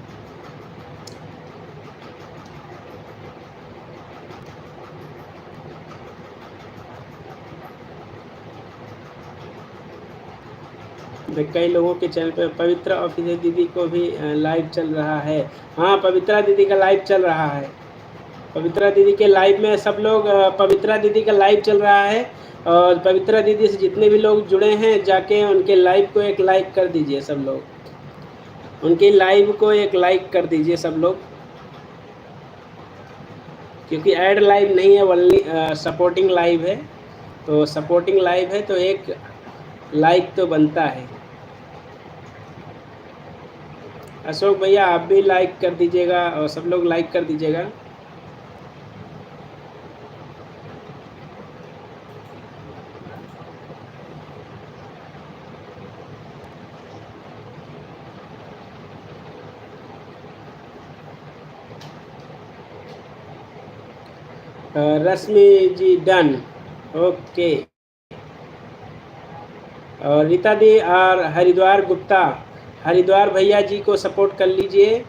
कई लोगों के चैनल पे पवित्रा ऑफिशियल दीदी को भी लाइव चल रहा है। हाँ, पवित्रा दीदी का लाइव चल रहा है। पवित्रा दीदी के लाइव में सब लोग, पवित्रा दीदी का लाइव चल रहा है, और पवित्रा दीदी से जितने भी लोग जुड़े हैं जाके उनके लाइव को एक लाइक कर दीजिए सब लोग। उनके लाइव को एक लाइक कर दीजिए सब लोग, क्योंकि ऐड लाइव नहीं है, ओनली सपोर्टिंग लाइव है। तो सपोर्टिंग लाइव है तो एक लाइक तो बनता है। अशोक भैया आप भी लाइक कर दीजिएगा और सब लोग लाइक कर दीजिएगा। रश्मि जी डन, ओके। और रीता दी और हरिद्वार गुप्ता, हरिद्वार भैया जी को सपोर्ट कर लीजिए,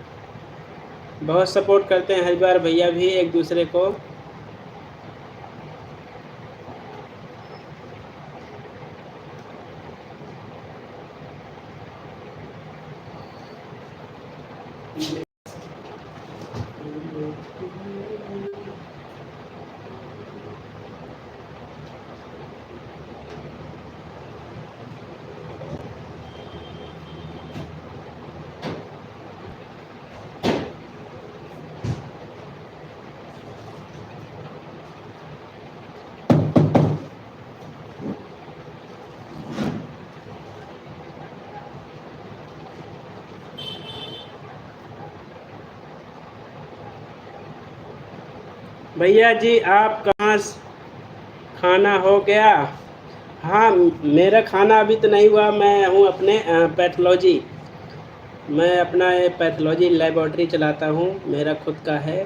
बहुत सपोर्ट करते हैं हरिद्वार भैया भी एक दूसरे को। भैया जी आप कहाँ खाना हो गया? हाँ, मेरा खाना अभी तो नहीं हुआ। मैं हूँ अपने पैथोलॉजी, मैं अपना पैथोलॉजी लेबॉर्ट्री चलाता हूँ, मेरा खुद का है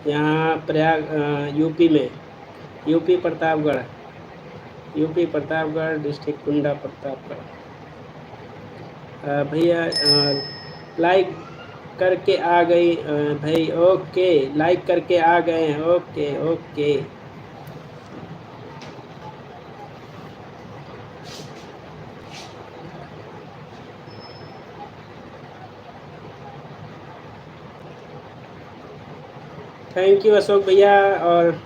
यहाँ प्रयाग यूपी में, UP Pratapgarh, UP Pratapgarh district Kunda Pratapgarh. भैया लाइक करके आ गई भाई, ओके, लाइक करके आ गए हैं, okay okay. Thank you Ashok भैया, और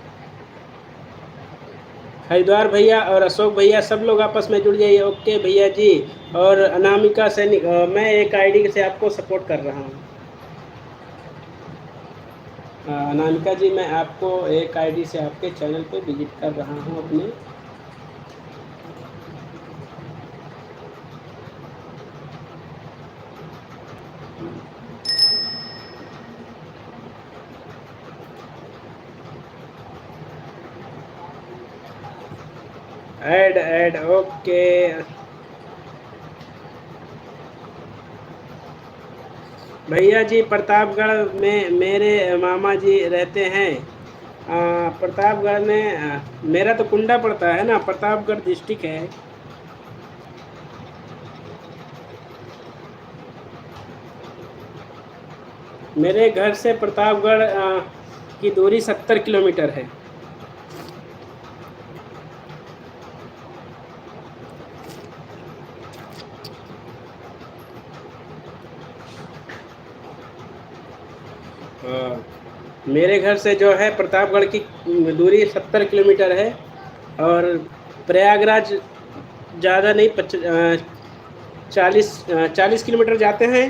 हरिद्वार भैया और अशोक भैया सब लोग आपस में जुड़ जाइए। ओके भैया जी। और अनामिका सैनिक, मैं एक आईडी से आपको सपोर्ट कर रहा हूँ। अनामिका जी मैं आपको एक आईडी से आपके चैनल पे विजिट कर रहा हूँ अपने। Add okay. भैया जी प्रतापगढ़ में मेरे मामा जी रहते हैं। प्रतापगढ़ में मेरा तो कुंडा पड़ता है ना, प्रतापगढ़ डिस्ट्रिक्ट है। मेरे घर से प्रतापगढ़ की दूरी 70 किलोमीटर है। मेरे घर से जो है प्रतापगढ़ की दूरी 70 किलोमीटर है, और प्रयागराज ज़्यादा नहीं, 40 किलोमीटर जाते हैं।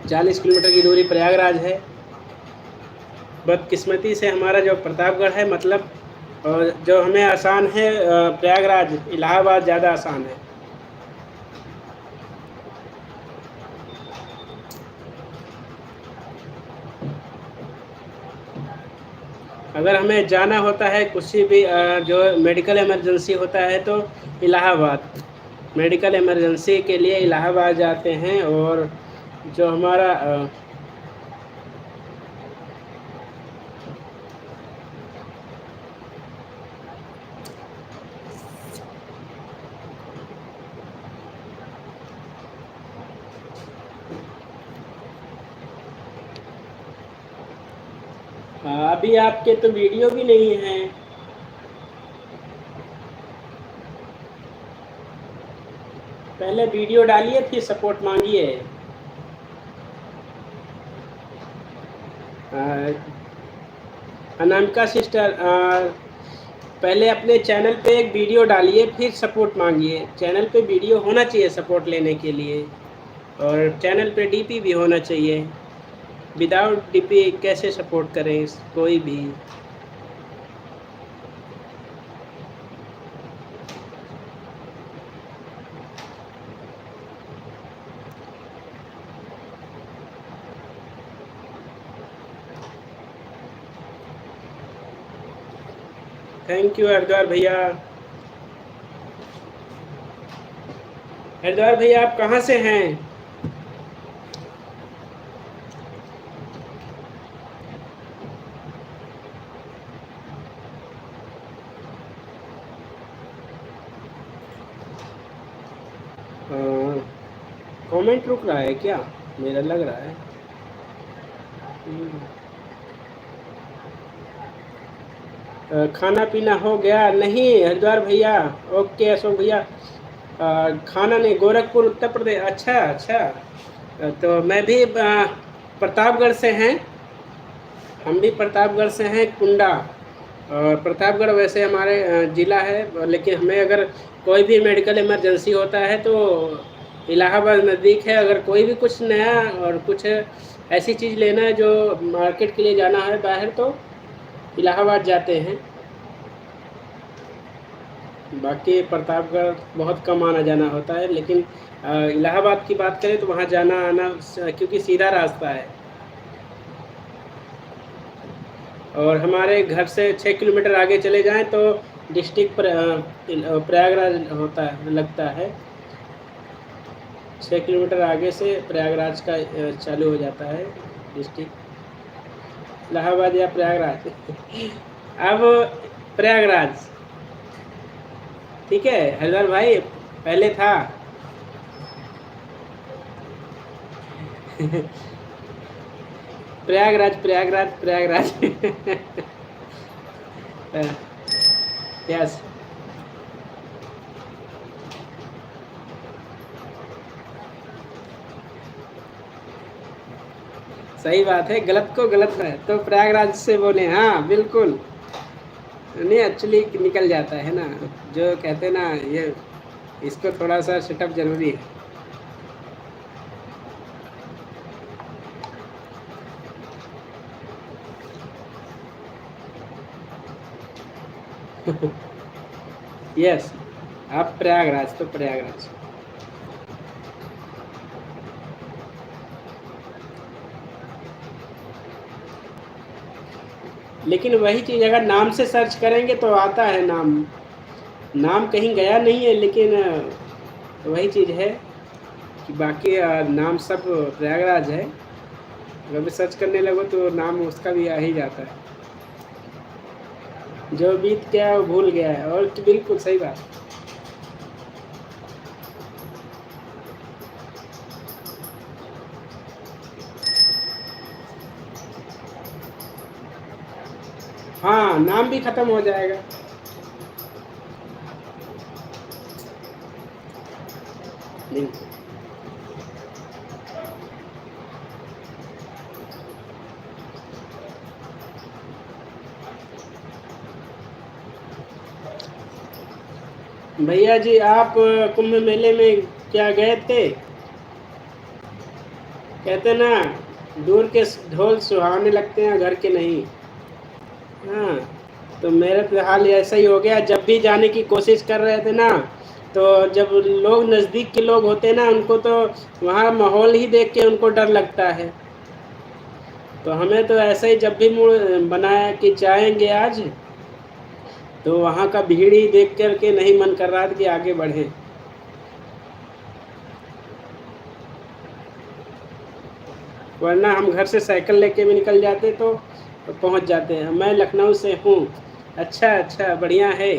40 किलोमीटर की दूरी प्रयागराज है। बदकिस्मती से हमारा जो प्रतापगढ़ है, मतलब और जो हमें आसान है, प्रयागराज इलाहाबाद ज़्यादा आसान है। अगर हमें जाना होता है कुछ भी जो मेडिकल इमरजेंसी होता है तो इलाहाबाद, मेडिकल इमरजेंसी के लिए इलाहाबाद जाते हैं। और जो हमारा अभी आपके तो वीडियो भी नहीं है। पहले वीडियो डालिए फिर सपोर्ट मांगिए। अनामिका सिस्टर, पहले अपने चैनल पे एक वीडियो डालिए फिर सपोर्ट मांगिए। चैनल पे वीडियो होना चाहिए सपोर्ट लेने के लिए, और चैनल पे डीपी भी होना चाहिए। विदाउट डीपी कैसे सपोर्ट करें कोई भी। थैंक यू हरिद्वार भैया। हरिद्वार भैया आप कहाँ से हैं? कमेंट रुक रहा है क्या? मेरा लग रहा है। खाना पीना हो गया? नहीं हरिद्वार भैया। ओके अशोक भैया। खाना नहीं, गोरखपुर उत्तर प्रदेश। अच्छा अच्छा। तो मैं भी प्रतापगढ़ से हैं। हम भी प्रतापगढ़ से हैं, कुंडा। और प्रतापगढ़ वैसे हमारे ज़िला है, लेकिन हमें अगर कोई भी मेडिकल इमरजेंसी होता है तो इलाहाबाद नज़दीक है। अगर कोई भी कुछ नया और कुछ ऐसी चीज़ लेना है जो मार्केट के लिए जाना है बाहर, तो इलाहाबाद जाते हैं। बाकी प्रतापगढ़ बहुत कम आना जाना होता है, लेकिन इलाहाबाद की बात करें तो वहाँ जाना आना क्योंकि सीधा रास्ता है। और हमारे घर से 6 किलोमीटर आगे चले जाएं तो डिस्ट्रिक्ट प्रयागराज होता है, लगता है। 6 किलोमीटर आगे से प्रयागराज का चालू हो जाता है डिस्ट्रिक्ट। इलाहाबाद या प्रयागराज अब प्रयागराज ठीक है हरिद्वार भाई, पहले था प्रयागराज प्रयागराज प्रयागराज यस। सही बात है, गलत को गलत है तो प्रयागराज से बोले। हाँ बिल्कुल, नहीं एक्चुअली निकल जाता है ना, जो कहते हैं ना, ये इसको थोड़ा सा सेटअप जरूरी है। यस, आप प्रयागराज तो प्रयागराज। लेकिन वही चीज़ अगर नाम से सर्च करेंगे तो आता है नाम। नाम कहीं गया नहीं है, लेकिन वही चीज़ है कि बाकी नाम सब प्रयागराज है। अगर भी सर्च करने लगो तो नाम उसका भी आ ही जाता है। जो बीत गया वो भूल गया है, और बिल्कुल सही बात। हाँ, नाम भी खत्म हो जाएगा। नहीं, भैया जी आप कुंभ मेले में क्या गए थे? कहते ना, दूर के ढोल सुहावने लगते हैं, घर के नहीं। हाँ, तो मेरा तो हाल ऐसा ही हो गया। जब भी जाने की कोशिश कर रहे थे ना, तो जब लोग नज़दीक के लोग होते हैं ना, उनको तो वहाँ माहौल ही देख के उनको डर लगता है। तो हमें तो ऐसा ही जब भी मूड बनाया कि जाएंगे आज, तो वहाँ का भीड़ ही देख कर के नहीं मन कर रहा था कि आगे बढ़ें। वरना हम घर से साइकिल लेके भी निकल जाते तो पहुँच जाते हैं। मैं लखनऊ से हूँ। अच्छा अच्छा, बढ़िया है।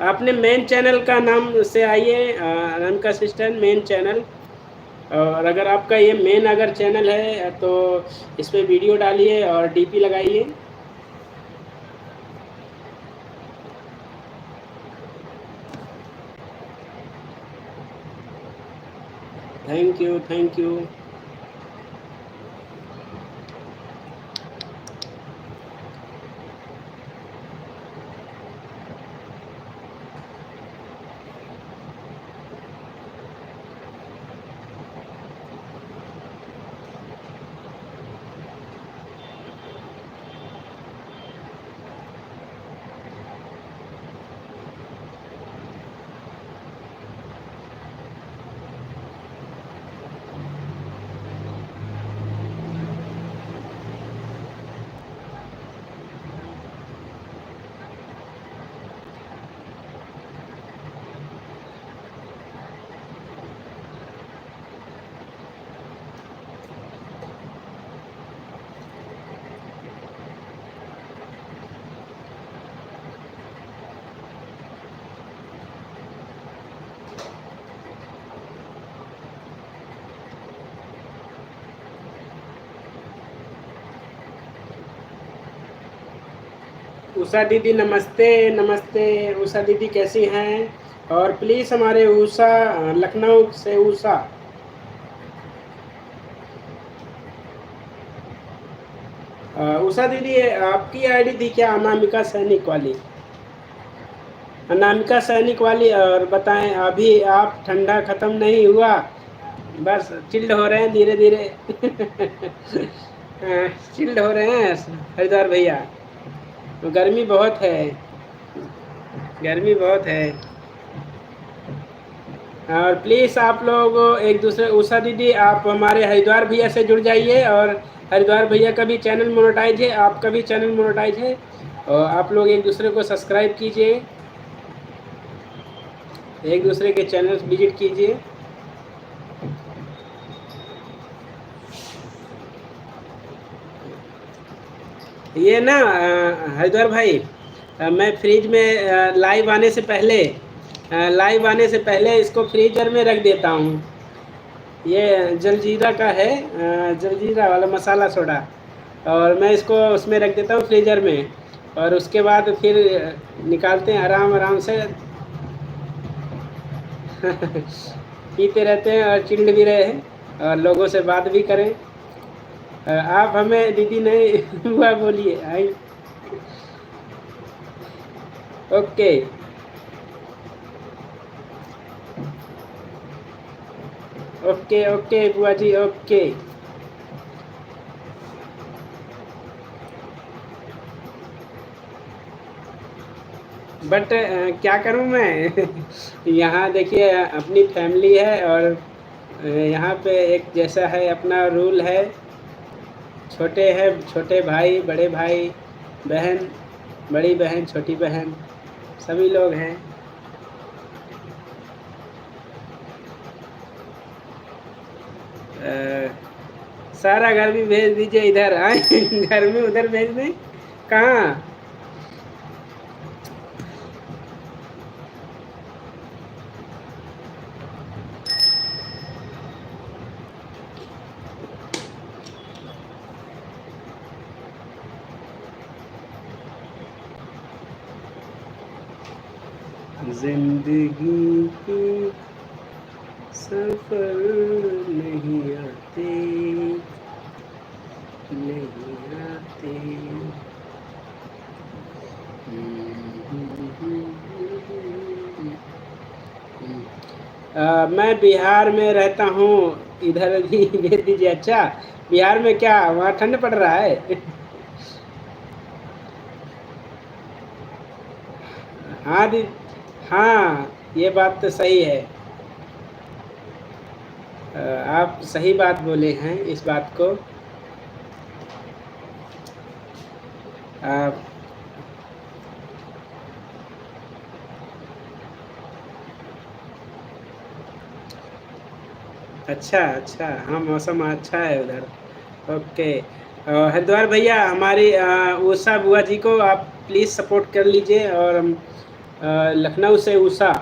आपने मेन चैनल का नाम से आइए, अनामिका सिस्टर, मेन चैनल और अगर आपका ये मेन अगर चैनल है तो इस पर वीडियो डालिए और डीपी लगाइए। Thank you, thank you. Usha दीदी नमस्ते, नमस्ते। उषा दीदी कैसी हैं? और प्लीज़ हमारे उषा, लखनऊ से उषा, उषा दीदी आपकी आईडी थी क्या अनामिका सैनिक वाली? अनामिका सैनिक वाली। और बताएं अभी आप ठंडा ख़त्म नहीं हुआ? बस चिल्ड हो रहे हैं धीरे धीरे। चिल्ड हो रहे हैं हरिद्वार भैया। तो गर्मी बहुत है, गर्मी बहुत है। और प्लीज़ आप लोग एक दूसरे, उषा दीदी आप हमारे हरिद्वार भैया से जुड़ जाइए। और हरिद्वार भैया का भी चैनल मोनेटाइज है, आपका भी चैनल मोनेटाइज है। और आप लोग एक दूसरे को सब्सक्राइब कीजिए, एक दूसरे के चैनल विजिट कीजिए। ये ना हरिद्वार भाई, मैं फ्रिज में लाइव आने से पहले, इसको फ्रीजर में रख देता हूँ। ये जलजीरा का है, जलजीरा वाला मसाला सोडा। और मैं इसको उसमें रख देता हूँ फ्रीजर में, और उसके बाद फिर निकालते हैं आराम आराम से। पीते रहते हैं और चिल्ड भी रहे हैं और लोगों से बात भी करें। आप हमें दीदी नहीं हुआ बोलिए। आई ओके, ओके, ओके बुआ जी, ओके। बट क्या करूं मैं? यहाँ देखिए अपनी फैमिली है, और यहाँ पे एक जैसा है, अपना रूल है। छोटे हैं, छोटे भाई, बड़े भाई, बहन, बड़ी बहन, छोटी बहन, सभी लोग हैं। सारा घर भी भेज दीजिए इधर। आए घर में उधर भेज दें? कहाँ? जिंदगी की सफर नहीं आते, नहीं आते। मैं बिहार में रहता हूँ, इधर भी भेज दीजिए। अच्छा, बिहार में क्या वहाँ ठंड पड़ रहा है? हाँ दी, हाँ ये बात तो सही है। आप सही बात बोले हैं इस बात को। आप अच्छा, अच्छा, हाँ मौसम अच्छा है उधर। ओके। हरिद्वार भैया हमारी उषा बुआ जी को आप प्लीज़ सपोर्ट कर लीजिए। और लखनऊ से उषा,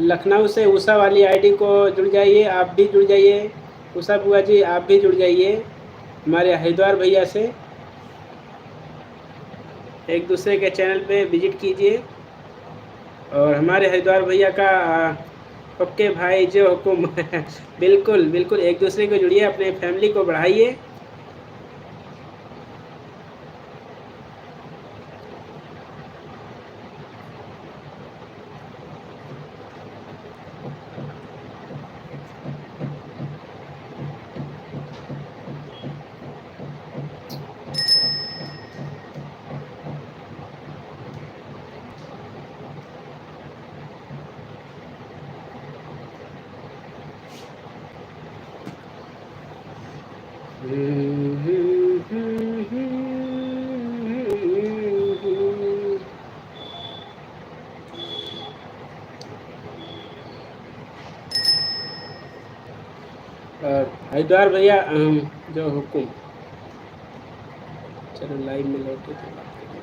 लखनऊ से उषा वाली आईडी को जुड़ जाइए, आप भी जुड़ जाइए। उषा बुआ जी आप भी जुड़ जाइए हमारे हरिद्वार भैया से, एक दूसरे के चैनल पे विजिट कीजिए और हमारे हरिद्वार भैया का ओके भाई जो हुकुम बिल्कुल बिल्कुल, एक दूसरे को जुड़िए, अपने फैमिली को बढ़ाइए। और हरिद्वार भैया जो हुकुम, चलो लाइव में लौटे तो बात करेंगे।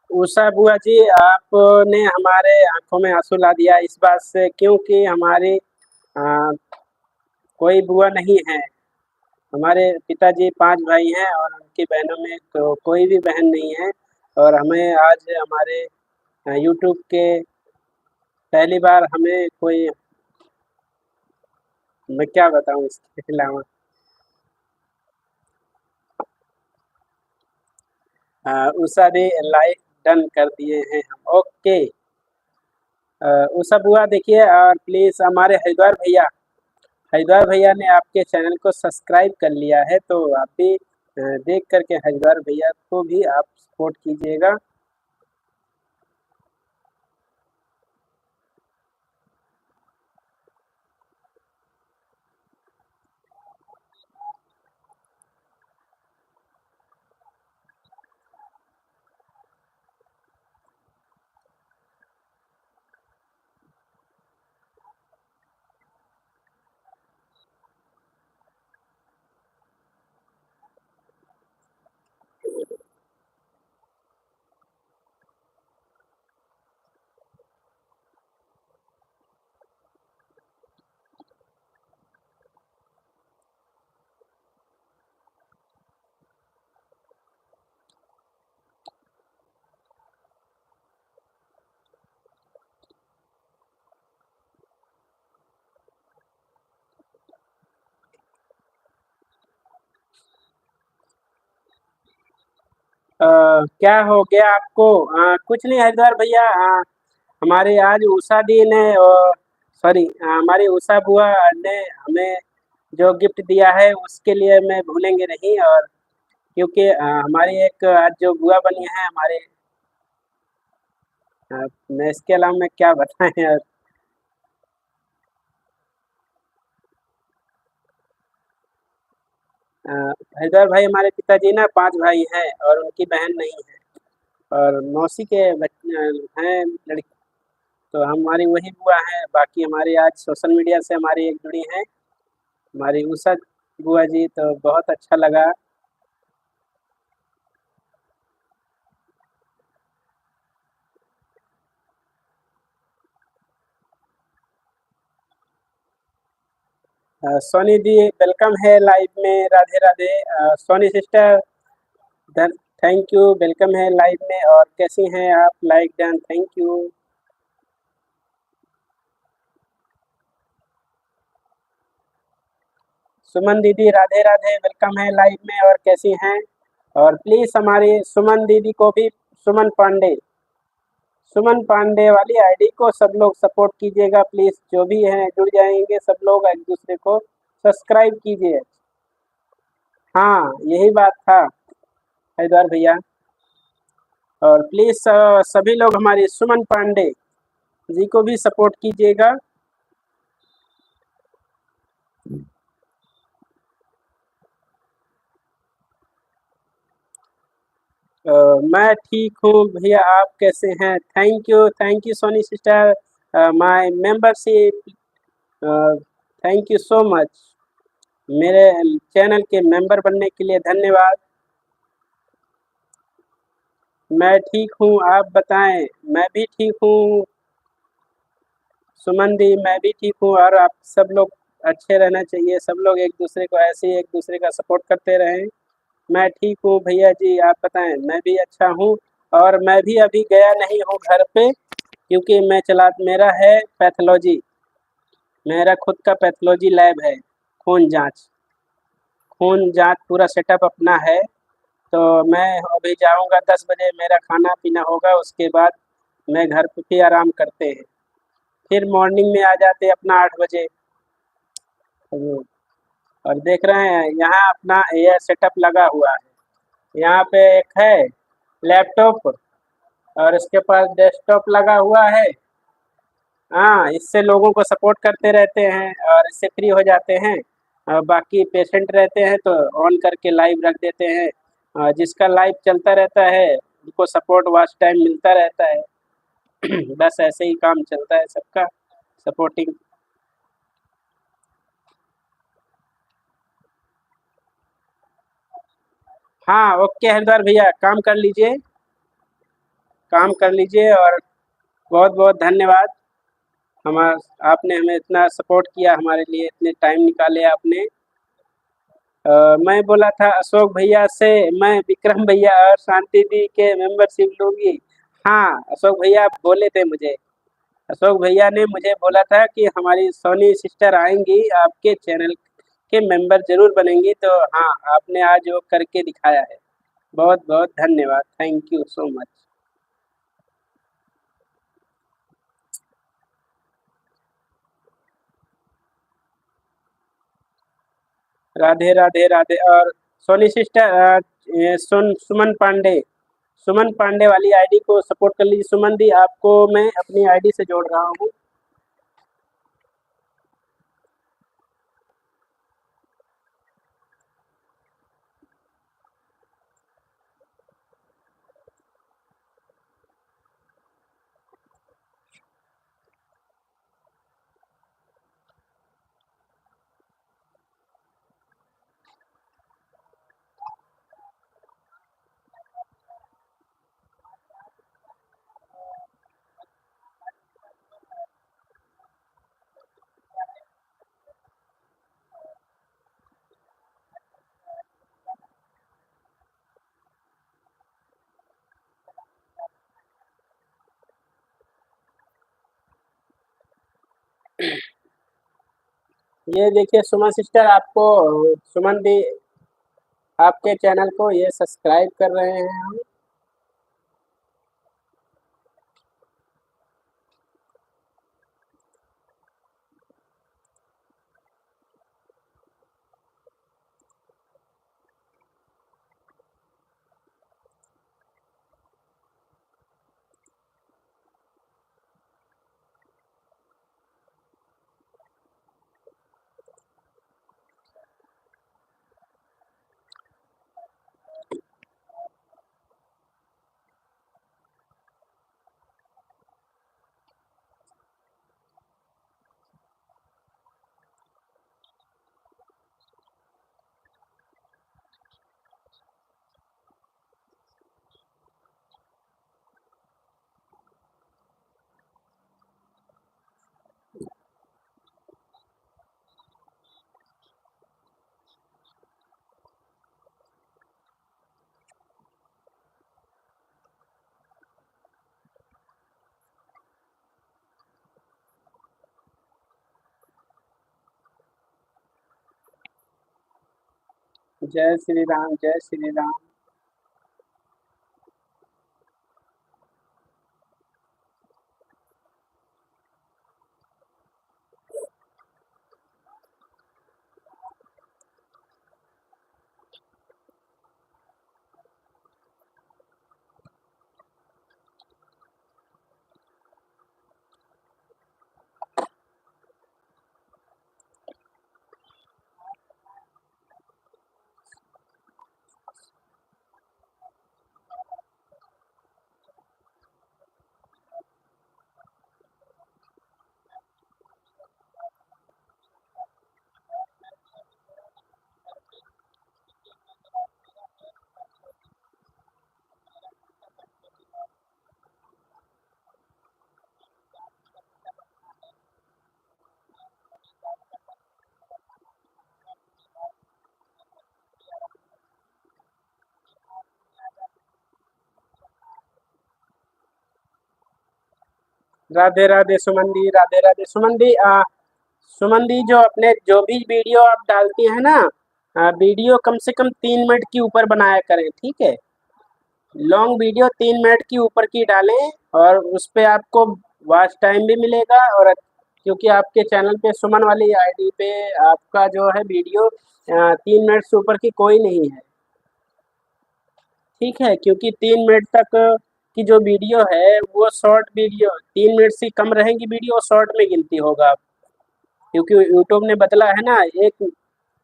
उषा बुआ जी आपने हमारे आंखों में आंसू ला दिया इस बात से, क्योंकि हमारी अ, कोई बुआ नहीं है। हमारे पिताजी 5 भाई हैं और उनकी बहनों में कोई भी बहन नहीं है, और हमें आज हमारे यूट्यूब के पहली बार हमें कोई, मैं क्या बताऊँ इसके अलावा। उषा जी लाइक डन कर दिए हैं हम, ओके। उषा बुआ देखिए, और प्लीज़ हमारे हरिद्वार भैया ने आपके चैनल को सब्सक्राइब कर लिया है, तो आप भी देख करके हरिद्वार भैया को भी आप सपोर्ट कीजिएगा। क्या हो गया आपको? कुछ नहीं हरिद्वार भैया, हमारे आज उषा दी ने, सॉरी, हमारी उषा बुआ ने हमें जो गिफ्ट दिया है उसके लिए मैं भूलेंगे नहीं। और क्योंकि हमारी एक आज जो बुआ बनी है हमारे, मैं इसके अलावा मैं क्या बताएं यार। अ, हैदर भाई हमारे पिताजी ना 5 भाई हैं और उनकी बहन नहीं है और मौसी के हैं लड़की। तो हमारी वही बुआ हैं, बाकी हमारी आज सोशल मीडिया से हमारी एक जुड़ी हैं, हमारी उषा बुआ जी, तो बहुत अच्छा लगा। सोनी दी वेलकम है लाइव में, राधे राधे। सोनी सिस्टर धन थैंक यू, वेलकम है लाइव में। और कैसी हैं आप? Like done, thank you. Suman दीदी राधे राधे, वेलकम है लाइव में। और कैसी हैं? और प्लीज हमारी सुमन दीदी को भी, सुमन पांडे, सुमन पांडे वाली आईडी को सब लोग सपोर्ट कीजिएगा प्लीज। जो भी हैं जुड़ जाएंगे सब लोग, एक दूसरे को सब्सक्राइब कीजिए। हाँ यही बात था हैदर भैया। और प्लीज सभी लोग हमारी सुमन पांडे जी को भी सपोर्ट कीजिएगा। मैं ठीक हूँ भैया, आप कैसे हैं? Thank you Soni sister, my membership, thank you so much. मेरे चैनल के मेंबर बनने के लिए धन्यवाद। मैं ठीक हूँ, आप बताएं। मैं भी ठीक हूँ सुमन दी, मैं भी ठीक हूँ। और आप सब लोग अच्छे रहना चाहिए, सब लोग एक दूसरे को ऐसे ही एक दूसरे का सपोर्ट करते रहें। मैं ठीक हूँ भैया जी, आप बताएं। मैं भी अच्छा हूँ। और मैं भी अभी गया नहीं हूँ घर पे, क्योंकि मैं चला, मेरा है पैथोलॉजी, मेरा खुद का पैथोलॉजी लैब है। खून जांच, खून जांच पूरा सेटअप अपना है। तो मैं अभी जाऊंगा 10 बजे, मेरा खाना पीना होगा, उसके बाद मैं घर पे भी आराम करते हैं। फिर मॉर्निंग में आ जाते अपना 8 बजे। और देख रहे हैं यहाँ अपना ये सेटअप लगा हुआ है। यहाँ पे एक है लैपटॉप और इसके पास डेस्कटॉप लगा हुआ है। हाँ, इससे लोगों को सपोर्ट करते रहते हैं और इससे फ्री हो जाते हैं। बाकी पेशेंट रहते हैं तो ऑन करके लाइव रख देते हैं। जिसका लाइव चलता रहता है उनको सपोर्ट वॉच टाइम मिलता रहता है। बस ऐसे ही काम चलता है सबका, सपोर्टिंग। हाँ ओके हरिद्वार भैया, काम कर लीजिए, काम कर लीजिए। और बहुत बहुत धन्यवाद। हमारा, आपने हमें इतना सपोर्ट किया, हमारे लिए इतने टाइम निकाले आपने। मैं बोला था अशोक भैया से, मैं विक्रम भैया और शांति दी के मेंबरशिप लूंगी। हाँ अशोक भैया बोले थे मुझे, अशोक भैया ने मुझे बोला था कि हमारी सोनी सिस्टर आएंगी, आपके चैनल के मेंबर जरूर बनेंगी। तो हाँ, आपने आज वो करके दिखाया है। बहुत बहुत धन्यवाद, thank you so much. Radhe Radhe Radhe. और सोनी सिस्टर, ये सुमन पांडे, सुमन पांडे वाली आईडी को सपोर्ट कर लीजिए। सुमन दी, आपको मैं अपनी आईडी से जोड़ रहा हूँ। ये देखिए सुमन सिस्टर, आपको, सुमन दी, आपके चैनल को ये सब्सक्राइब कर रहे हैं हम। जय श्री राम, जय श्री राम। राधे राधे सुमन दी, राधे राधे सुमन दी। सुमन दी, जो अपने जो भी वीडियो आप डालती हैं ना, वीडियो कम से कम 3 मिनट की ऊपर बनाया करें, ठीक है। लॉन्ग वीडियो 3 मिनट की ऊपर की डालें, और उस पे आपको वॉच टाइम भी मिलेगा। और क्योंकि आपके चैनल पे, सुमन वाली आईडी पे, आपका जो है वीडियो 3 मिनट से ऊपर की कोई नहीं है, ठीक है। क्योंकि 3 मिनट तक की जो वीडियो है वो शॉर्ट वीडियो, 3 मिनट से कम रहेगी वीडियो, शॉर्ट में गिनती होगा। क्योंकि यूट्यूब ने बदला है ना एक।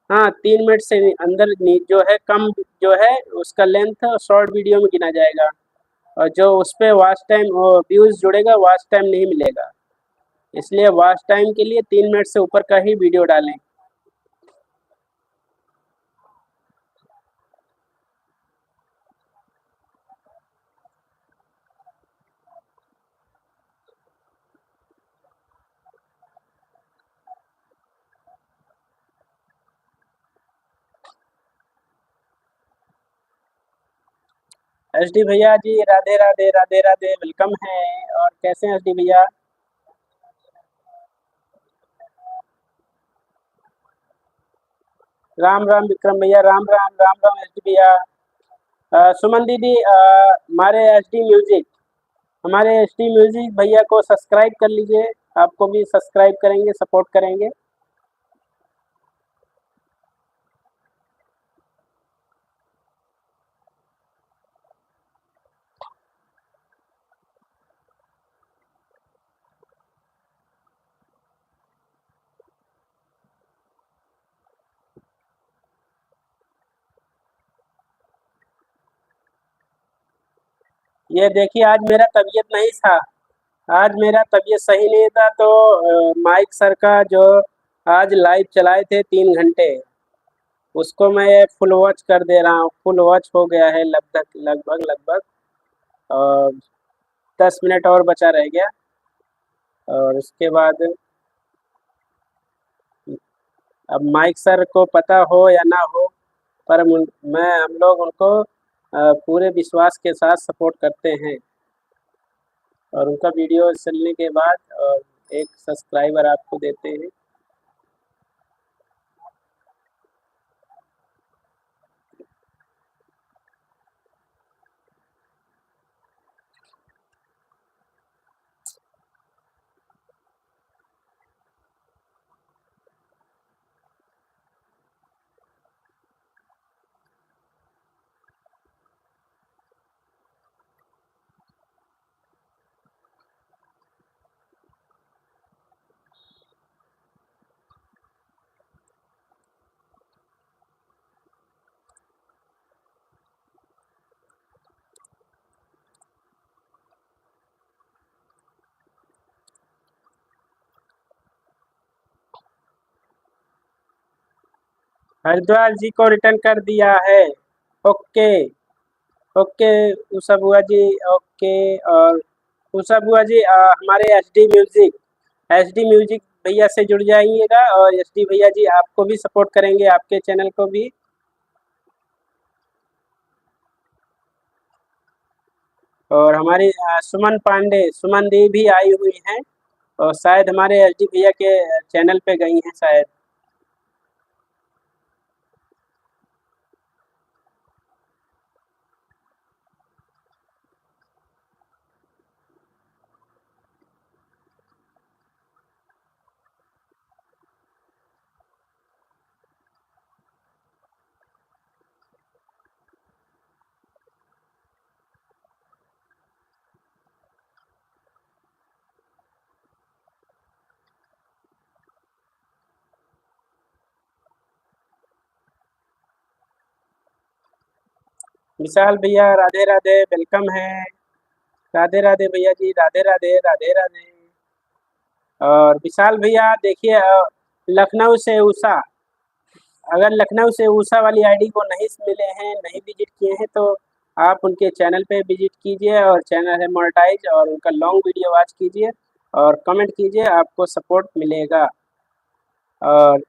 हाँ, 3 मिनट से अंदर जो है कम, जो है उसका लेंथ शॉर्ट वीडियो में गिना जाएगा। और जो उस पे वॉच टाइम व्यूज जुड़ेगा, वॉच टाइम नहीं मिलेगा। इसलिए वॉच टाइम के लिए 3 मिनट से ऊपर का ही वीडियो डालें। एसडी भैया जी, राधे राधे, राधे राधे, वेलकम है। और कैसे हैं एसडी भैया? राम राम विक्रम भैया, राम राम, राम राम एसडी भैया। सुमन दीदी, हमारे एच डी म्यूजिक भैया को सब्सक्राइब कर लीजिए। आपको भी सब्सक्राइब करेंगे, सपोर्ट करेंगे। ये देखिए, आज मेरा तबीयत नहीं था। आज मेरा तबीयत सही नहीं था, तो माइक सर का जो आज लाइव चलाए थे 3 घंटे, उसको मैं फुल वॉच कर दे रहा हूँ। फुल वॉच हो गया है, लगभग लगभग लगभग। और 10 मिनट और बचा रह गया। और उसके बाद अब माइक सर को पता हो या ना हो, पर हम लोग उनको पूरे विश्वास के साथ सपोर्ट करते हैं। और उनका वीडियो चलने के बाद एक सब्सक्राइबर आपको देते हैं। हरिद्वार जी को रिटर्न कर दिया है। ओके। ओके उषा बुआ जी। ओके। और उषा बुआ जी, हमारे एच डी म्यूजिक भैया से जुड़ जाइएगा। और एच डी भैया जी आपको भी सपोर्ट करेंगे, आपके चैनल को भी। और हमारी सुमन दी भी आई हुई हैं, और शायद हमारे एच डी भैया के चैनल पे गई हैं शायद। विशाल भैया राधे राधे, वेलकम है। राधे राधे भैया जी, राधे राधे राधे राधे। और विशाल भैया देखिए, लखनऊ से उषा, अगर लखनऊ से उषा वाली आईडी को नहीं मिले हैं, नहीं विजिट किए हैं, तो आप उनके चैनल पे विजिट कीजिए और चैनल है मोनेटाइज, और उनका लॉन्ग वीडियो वॉच कीजिए और कमेंट कीजिए, आपको सपोर्ट मिलेगा। और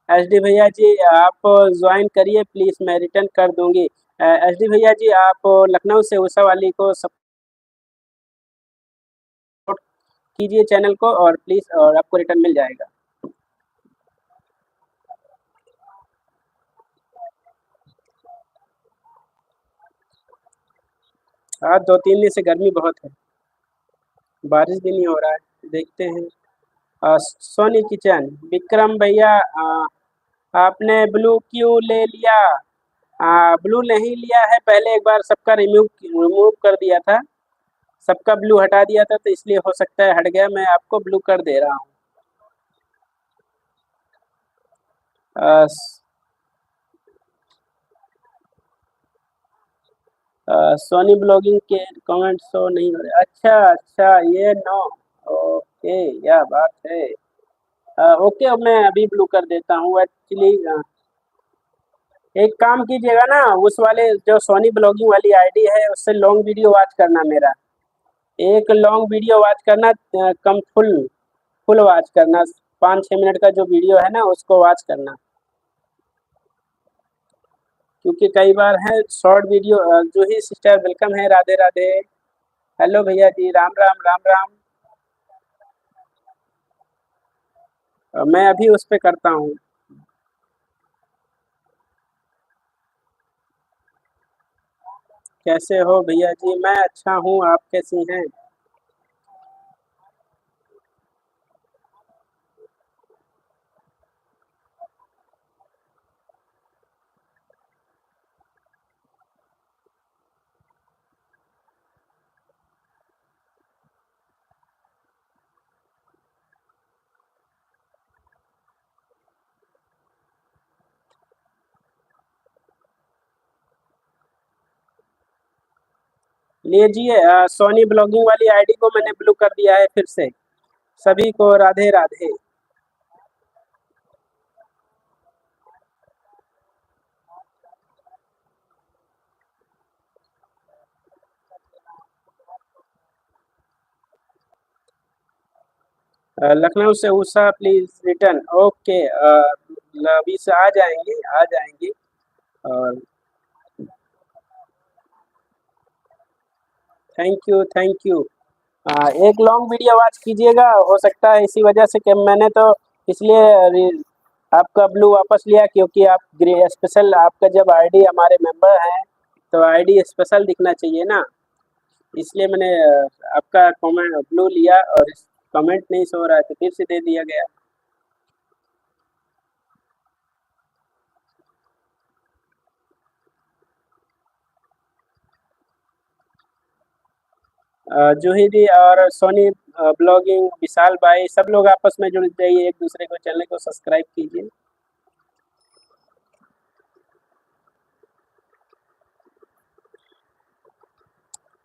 एच डी भैया जी आप ज्वाइन करिए प्लीज़, मैं रिटर्न कर दूंगी। एच डी भैया जी आप लखनऊ से उषा वाली को सपोर्ट कीजिए चैनल को, और प्लीज़ और आपको रिटर्न मिल जाएगा। आज 2-3 दिन से गर्मी बहुत है, बारिश भी नहीं हो रहा है, देखते हैं। सोनी किचन, विक्रम भैया आपने ब्लू क्यों ले लिया? ब्लू नहीं लिया है, पहले एक बार सबका रिमूव रिमूव कर दिया था, सबका ब्लू हटा दिया था, तो इसलिए हो सकता है हट गया, मैं आपको ब्लू कर दे रहा हूँ। सोनी ब्लॉगिंग के कमेंट शो नहीं हो रहे, अच्छा अच्छा, ये नो, ओके, यह बात है। ओके, अब मैं अभी ब्लू कर देता हूँ एक्चुअली। एक काम कीजिएगा ना, उस वाले जो सोनी ब्लॉगिंग वाली आईडी है उससे लॉन्ग वीडियो वॉच करना मेरा, एक लॉन्ग वीडियो वॉच करना, कम फुल फुल वॉच करना, 5-6 मिनट का जो वीडियो है ना उसको वॉच करना, क्योंकि कई बार है शॉर्ट वीडियो। जूही सिस्टर वेलकम है, राधे राधे। हेलो भैया जी, राम राम राम राम। मैं अभी उस पे करता हूँ। कैसे हो भैया जी? मैं अच्छा हूँ, आप कैसी हैं? लीजिए, सोनी ब्लॉगिंग वाली आईडी को मैंने ब्लू कर दिया है फिर से। सभी को राधे राधे। लखनऊ से उषा प्लीज रिटर्न, ओके। अभी से आ जाएंगे, आ जाएंगे। और थैंक यू, थैंक यू। एक लॉन्ग वीडियो वॉच कीजिएगा, हो सकता है इसी वजह से कि मैंने तो इसलिए आपका ब्लू वापस लिया, क्योंकि आप ग्रे स्पेशल, आपका जब आईडी हमारे मेंबर हैं तो आईडी स्पेशल दिखना चाहिए ना, इसलिए मैंने आपका कमेंट ब्लू लिया, और कमेंट नहीं सो रहा है तो फिर से दे दिया गया। जूही दी और सोनी ब्लॉगिंग, विशाल भाई, सब लोग आपस में जुड़ जाइए, एक दूसरे को चैनल को सब्सक्राइब कीजिए।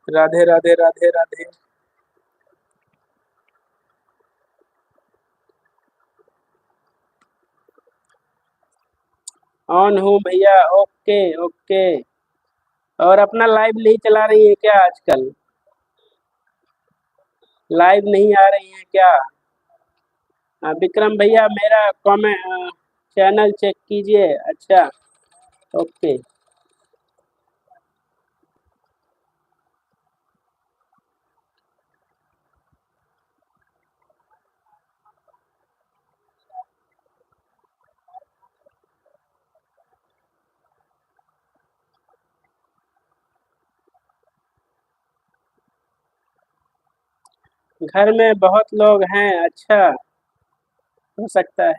राधे राधे राधे राधे। ऑन हूँ भैया, ओके ओके। और अपना लाइव नहीं चला रही है क्या आजकल? लाइव नहीं आ रही है क्या? विक्रम भैया मेरा कमेंट चैनल चेक कीजिए, अच्छा, ओके। घर में बहुत लोग हैं, अच्छा, हो सकता है।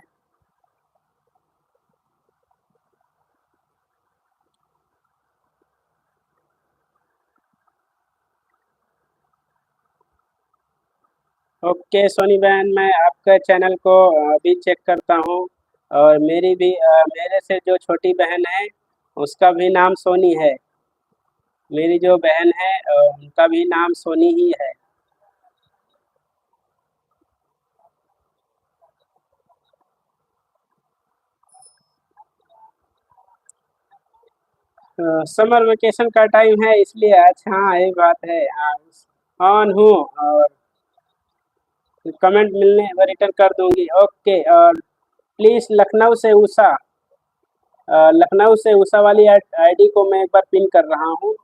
ओके सोनी बहन, मैं आपका चैनल को अभी चेक करता हूँ, और मेरी भी मेरे से जो छोटी बहन है उसका भी नाम सोनी है। मेरी जो बहन है उनका भी नाम सोनी ही है। समर वेकेशन का टाइम है इसलिए आज, हाँ ये बात है, हाँ ऑन हूँ और कमेंट मिलने पर रिटर्न कर दूंगी। ओके, और प्लीज़ लखनऊ से उषा, लखनऊ से उषा वाली आईडी को मैं एक बार पिन कर रहा हूँ।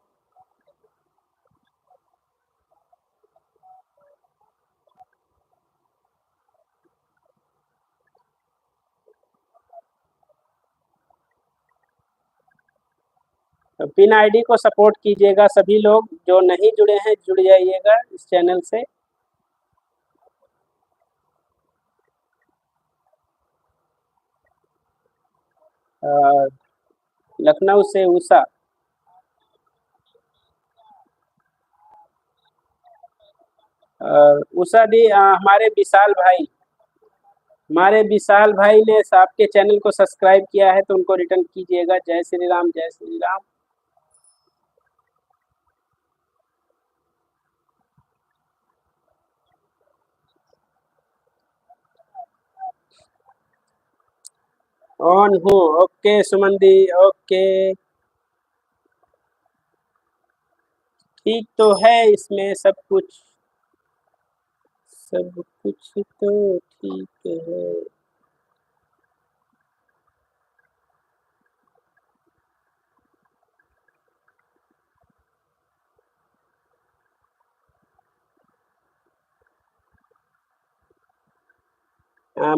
पिन आईडी को सपोर्ट कीजिएगा, सभी लोग जो नहीं जुड़े हैं जुड़ जाइएगा इस चैनल से। लखनऊ से उषा, उषा दी, हमारे विशाल भाई ने आपके चैनल को सब्सक्राइब किया है तो उनको रिटर्न कीजिएगा। जय श्री राम, जय श्री राम। ऑन हूँ। ओके सुमन दी, ओके ठीक तो है, इसमें सब कुछ, सब कुछ तो ठीक है।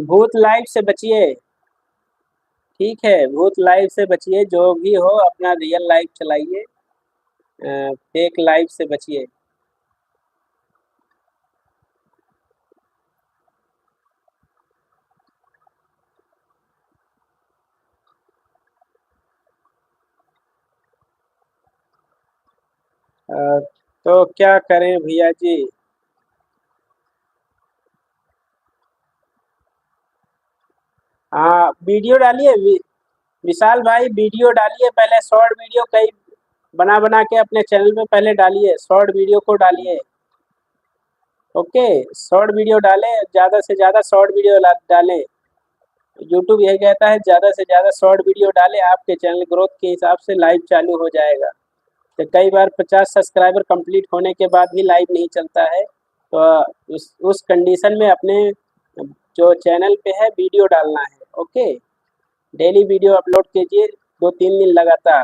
भूत लाइव से बचिए, ठीक है, भूत लाइव से बचिए, जो भी हो अपना रियल लाइव चलाइए, फेक लाइव से बचिए। तो क्या करें भैया जी। हाँ वीडियो डालिए, विशाल भाई वीडियो डालिए, पहले शॉर्ट वीडियो कई बना बना के अपने चैनल पे पहले डालिए, शॉर्ट वीडियो को डालिए। ओके, शॉर्ट वीडियो डालें, ज़्यादा से ज़्यादा शॉर्ट वीडियो डालें। यूट्यूब यही कहता है ज़्यादा से ज़्यादा शॉर्ट वीडियो डालें, आपके चैनल ग्रोथ के हिसाब से लाइव चालू हो जाएगा। तो कई बार 50 सब्सक्राइबर कंप्लीट होने के बाद भी लाइव नहीं चलता है, तो उस कंडीशन में अपने जो चैनल पे है वीडियो डालना है। ओके, डेली वीडियो अपलोड कीजिए 2-3 दिन लगातार,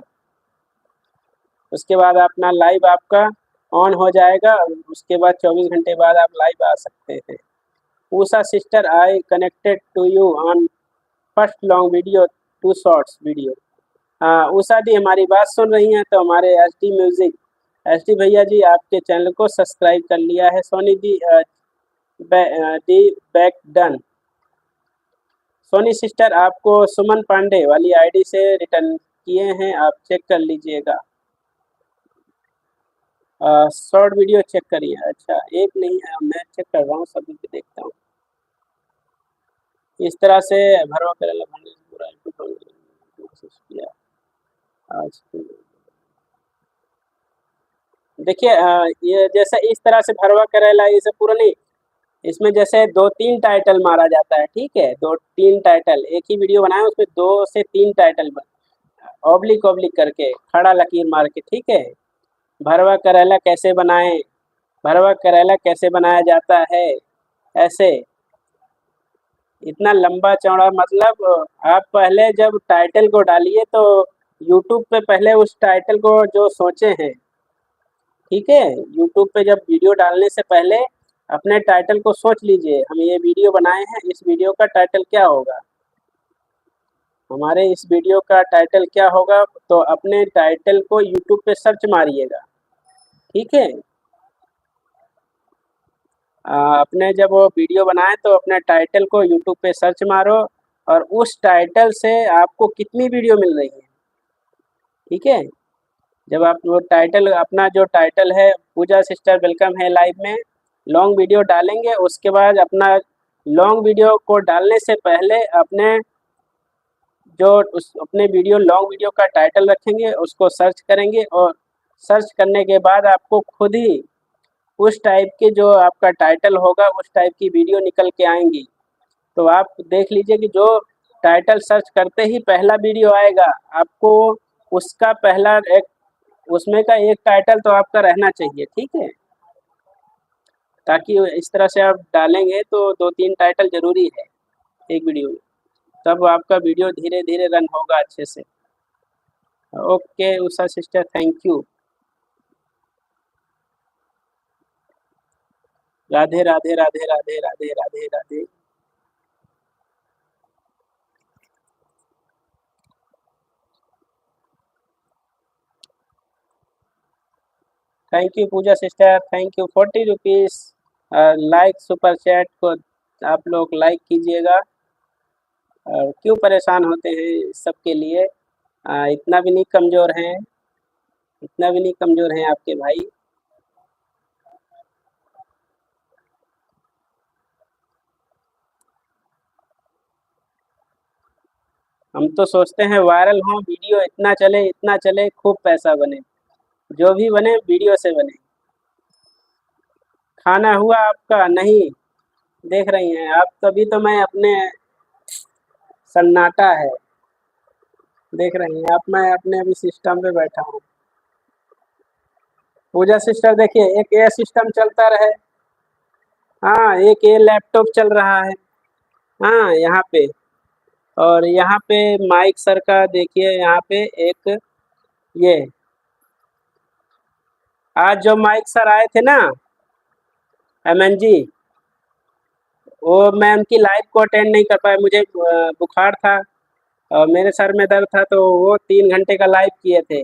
उसके बाद अपना लाइव आपका ऑन हो जाएगा, उसके बाद 24 घंटे बाद आप लाइव आ सकते हैं। Usha sister, I connected to you on first long video to shorts video. हाँ उषा दी हमारी बात सुन रही हैं तो हमारे एसटी म्यूजिक, एसटी भैया जी आपके चैनल को सब्सक्राइब कर लिया है। सोनी दी दी बैक डन। सोनी सिस्टर आपको सुमन पांडे वाली आईडी से रिटर्न किए हैं, आप चेक कर लीजिएगा। शॉर्ट वीडियो चेक करिए। अच्छा एक नहीं है, मैं चेक कर रहा हूँ, सभी पे देखता हूँ। इस तरह से भरवा करेला भरने से पूरा कोशिश किया आज। देखिए ये जैसे इस तरह से भरवा करेला ये सब पूरा नहीं, इसमें जैसे 2-3 टाइटल मारा जाता है, ठीक है, 2-3 टाइटल, एक ही वीडियो बनाए उसमें 2 से 3 टाइटल ऑब्लिक ऑब्लिक करके खड़ा लकीर मार के, ठीक है। भरवा करेला कैसे बनाएं, भरवा करेला कैसे बनाया जाता है, ऐसे इतना लंबा चौड़ा, मतलब आप पहले जब टाइटल को डालिए तो यूट्यूब पे पहले उस टाइटल को जो सोचे हैं, ठीक है, यूट्यूब पे जब वीडियो डालने से पहले अपने टाइटल को सोच लीजिए, हम ये वीडियो बनाए हैं, इस वीडियो का टाइटल क्या होगा, हमारे इस वीडियो का टाइटल क्या होगा, तो अपने टाइटल को यूट्यूब पे सर्च मारिएगा, ठीक है। अपने जब वो वीडियो बनाए तो अपने टाइटल को यूट्यूब पे सर्च मारो और उस टाइटल से आपको कितनी वीडियो मिल रही है, ठीक है। जब आप वो टाइटल, अपना जो टाइटल है पूजा सिस्टर वेलकम है लाइव में, लॉन्ग वीडियो डालेंगे, उसके बाद अपना लॉन्ग वीडियो को डालने से पहले अपने जो उस अपने वीडियो लॉन्ग वीडियो का टाइटल रखेंगे, उसको सर्च करेंगे और सर्च करने के बाद आपको खुद ही उस टाइप के जो आपका टाइटल होगा उस टाइप की वीडियो निकल के आएंगी। तो आप देख लीजिए कि जो टाइटल सर्च करते ही पहला वीडियो आएगा, आपको उसका पहला एक उसमें का एक टाइटल तो आपका रहना चाहिए, ठीक है? ताकि इस तरह से आप डालेंगे तो 2-3 टाइटल ज़रूरी है एक वीडियो में, तब आपका वीडियो धीरे-धीरे रन होगा अच्छे से। Okay Usha sister, thank you. Radhe, Radhe, Radhe, Radhe, Radhe, Radhe, Radhe. Thank you Pooja sister, thank you. 40 rupees like super chat को आप लोग लाइक कीजिएगा। और क्यों परेशान होते हैं सबके लिए, इतना भी नहीं कमज़ोर हैं, इतना भी नहीं कमज़ोर हैं आपके भाई। हम तो सोचते हैं वायरल हों, वीडियो इतना चले, खूब पैसा बने। जो भी बने वीडियो से बने। खाना हुआ आपका? नहीं, देख रही हैं आप, तभी तो मैं अपने सन्नाटा है, देख रही हैं आप, मैं अपने अभी सिस्टम पे बैठा हूँ। पूजा सिस्टर देखिए, एक ये सिस्टम चलता रहे, हाँ एक ये लैपटॉप चल रहा है, हाँ यहाँ पे, और यहाँ पे माइक सर का देखिए, यहाँ पे एक ये आज जो माइक सर आए थे ना, एमएन जी, वो मैं उनकी लाइव को अटेंड नहीं कर पाया, मुझे बुखार था और मेरे सर में दर्द था, तो वो 3 घंटे का लाइव किए थे।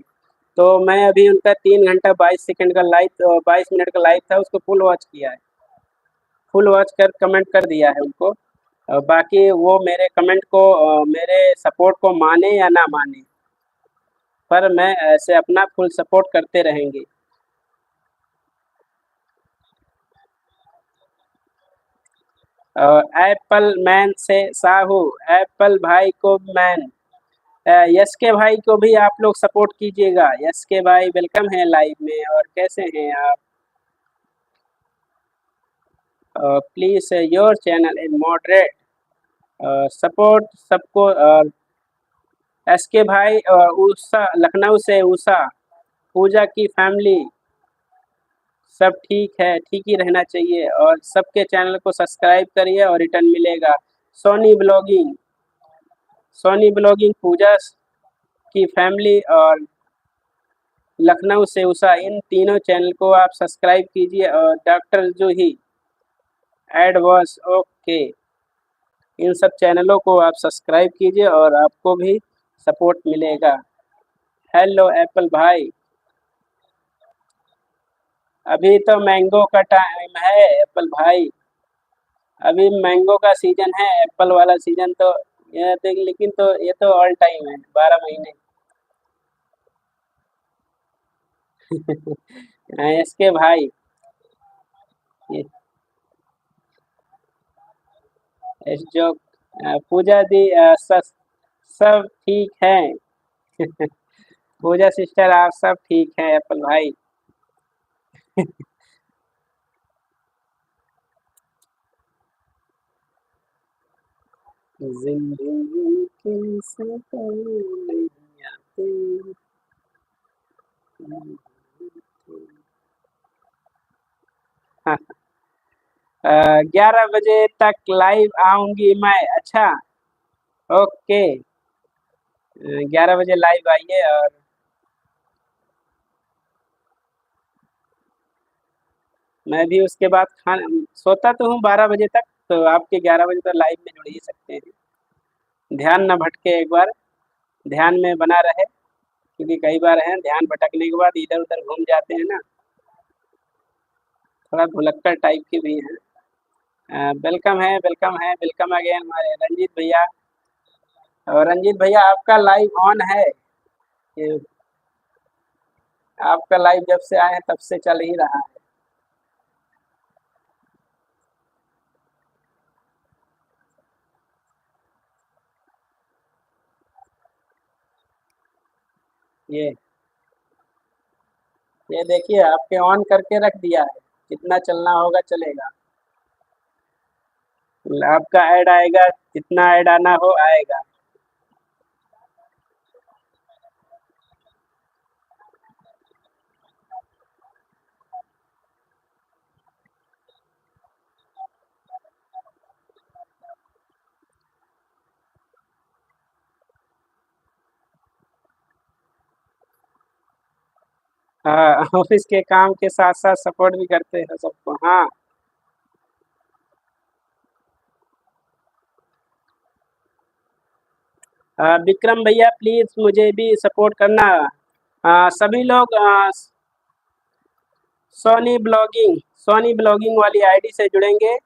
तो मैं अभी उनका 3 घंटा 22 सेकंड का लाइव, 22 मिनट का लाइव था, उसको फुल वॉच किया है, फुल वॉच कर कमेंट कर दिया है उनको। बाकी वो मेरे कमेंट को, मेरे सपोर्ट को माने या ना माने, पर मैं ऐसे अपना फुल सपोर्ट करते रहेंगे। एप्पल मैन से साहू, एप्पल भाई को मैन, यस के भाई को भी आप लोग सपोर्ट कीजिएगा। यस के भाई वेलकम है लाइव में, और कैसे हैं आप? Please your channel is moderate, support सबको। एस के भाई, उषा लखनऊ से, उषा पूजा की फैमिली सब ठीक है, ठीक ही रहना चाहिए, और सबके चैनल को सब्सक्राइब करिए और रिटर्न मिलेगा। सोनी ब्लॉगिंग, सोनी ब्लॉगिंग, पूजा की फैमिली और लखनऊ से उषा, इन तीनों चैनल को आप सब्सक्राइब कीजिए, और डॉक्टर जूही एडवर्स, ओके, इन सब चैनलों को आप सब्सक्राइब कीजिए और आपको भी सपोर्ट मिलेगा। हेलो एप्पल भाई, अभी तो मैंगो का टाइम है एप्पल भाई, अभी मैंगो का सीजन है, एप्पल वाला सीजन तो ये तो, लेकिन तो ये तो ऑल टाइम है, 12 महीने। इसके भाई, ये इस जो पूजा दी, सब ठीक है। पूजा सिस्टर आप सब ठीक हैं एप्पल भाई? जिंदगी के सफर नहीं आते। हाँ, 11 बजे तक लाइव आऊंगी मैं, अच्छा, ओके, 11 बजे लाइव आइए। और मैं भी उसके बाद खाना, सोता तो हूँ 12 बजे तक, तो आपके 11 बजे तक लाइव में जुड़ ही सकते हैं। ध्यान न भटके, एक बार ध्यान में बना रहे, क्योंकि कई बार है ध्यान भटकने के बाद इधर उधर घूम जाते हैं ना, थोड़ा भुलक्कड़ टाइप के भी हैं। वेलकम है, वेलकम है, वेलकम अगेन हमारे रंजीत भैया। और रंजीत भैया आपका लाइव ऑन है, ये आपका लाइव जब से आए हैं तब से चल ही रहा है। ये ये देखिए आपके ऑन करके रख दिया है, कितना चलना होगा चलेगा। आपका ऐड आएगा, जितना ऐड आना हो आएगा। हाँ ऑफिस के काम के साथ साथ सपोर्ट भी करते हैं सबको। हाँ विक्रम भैया प्लीज मुझे भी सपोर्ट करना। सभी लोग सोनी ब्लॉगिंग वाली आईडी से जुड़ेंगे।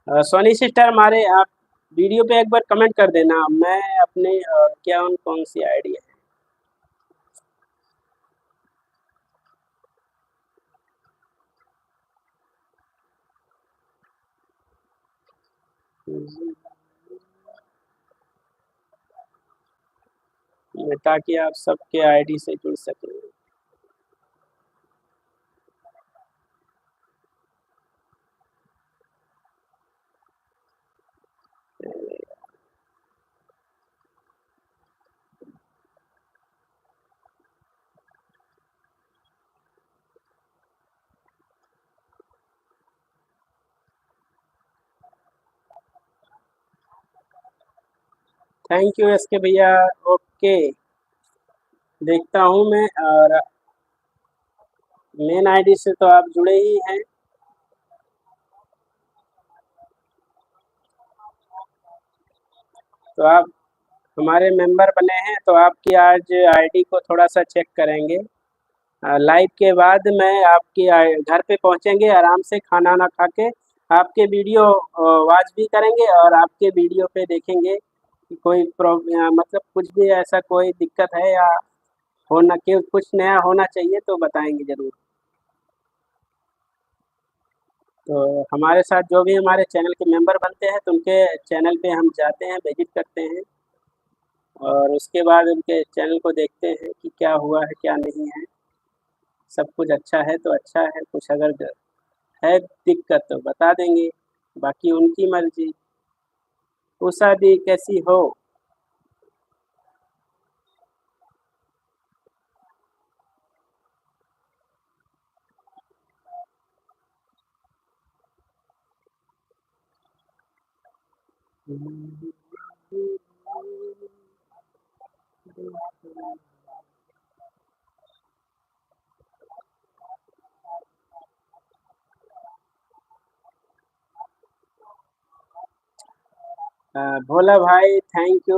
सोनी सिस्टर हमारे आप वीडियो पे एक बार कमेंट कर देना। मैं अपने क्या कौन सी आईडी है, ताकि आप सबके आईडी से जुड़ सकें। थैंक यू एस के भैया। ओके देखता हूँ मैं। और मेन आईडी से तो आप जुड़े ही हैं। तो आप हमारे मेंबर बने हैं तो आपकी आज आईडी को थोड़ा सा चेक करेंगे। लाइव के बाद मैं आपकी घर पे पहुंचेंगे आराम से खाना वाना खा के आपके वीडियो वॉच भी करेंगे और आपके वीडियो पे देखेंगे कि कोई मतलब कुछ भी ऐसा कोई दिक्कत है या होना कि कुछ नया होना चाहिए तो बताएंगे ज़रूर। तो हमारे साथ जो भी हमारे चैनल के मेंबर बनते हैं तो उनके चैनल पे हम जाते हैं, विजिट करते हैं और उसके बाद उनके चैनल को देखते हैं कि क्या हुआ है क्या नहीं है। सब कुछ अच्छा है तो अच्छा है, कुछ अगर है दिक्कत तो बता देंगे, बाकी उनकी मर्जी। उषा दी कैसी हो? भोला भाई थैंक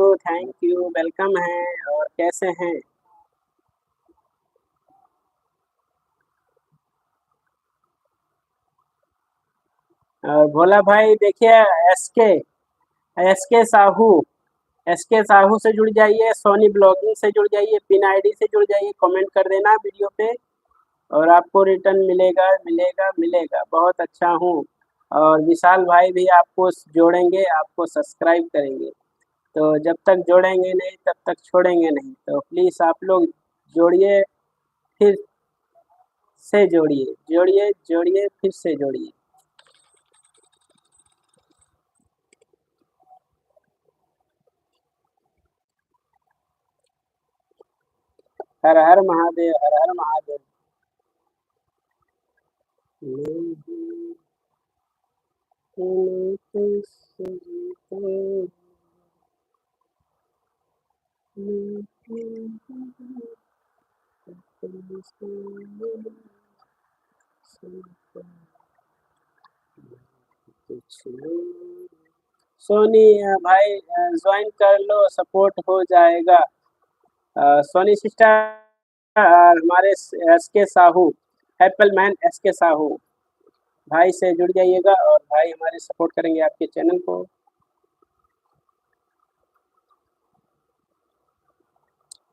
यू वेलकम है। और कैसे हैं? और भोला भाई देखिए SK SK Sahu SK Sahu से जुड़ जाइए, सोनी ब्लॉगिंग से जुड़ जाइए, पिन आईडी से जुड़ जाइए, कमेंट कर देना वीडियो पे और आपको रिटर्न मिलेगा मिलेगा मिलेगा। बहुत अच्छा हूँ। और विशाल भाई भी आपको जोड़ेंगे, आपको सब्सक्राइब करेंगे। तो जब तक जोड़ेंगे नहीं तब तक छोड़ेंगे नहीं। तो प्लीज़ आप लोग जोड़िए, फिर से जोड़िए, जोड़िए जोड़िए फिर से जोड़िए। हर हर महादेव, हर हर महादेव। सोनी भाई ज्वाइन कर लो, सपोर्ट हो जाएगा। सोनी सिस्टर हमारे एस के साहू, एप्पल मैन एस के साहू भाई से जुड़ जाइएगा और भाई हमारे सपोर्ट करेंगे आपके चैनल को।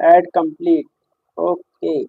Add complete. ओके।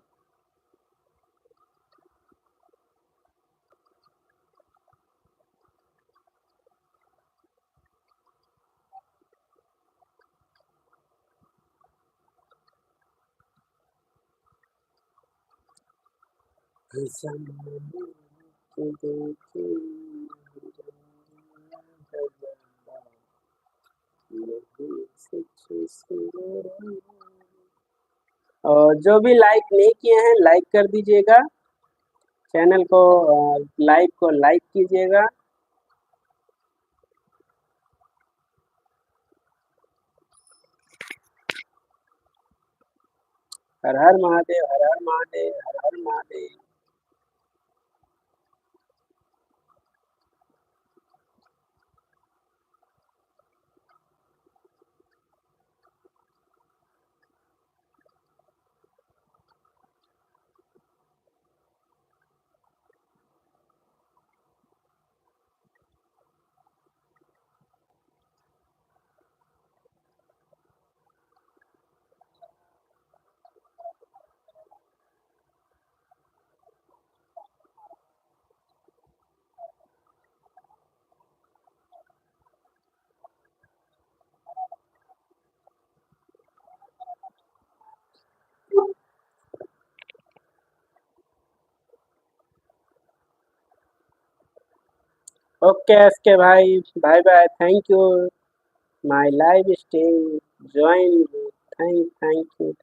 और जो भी लाइक नहीं किए हैं लाइक कर दीजिएगा, चैनल को लाइक कीजिएगा। हर हर महादेव, हर हर महादेव, हर हर महादेव। ओके एसके भाई, bye bye, thank you. My live stream join, thank you.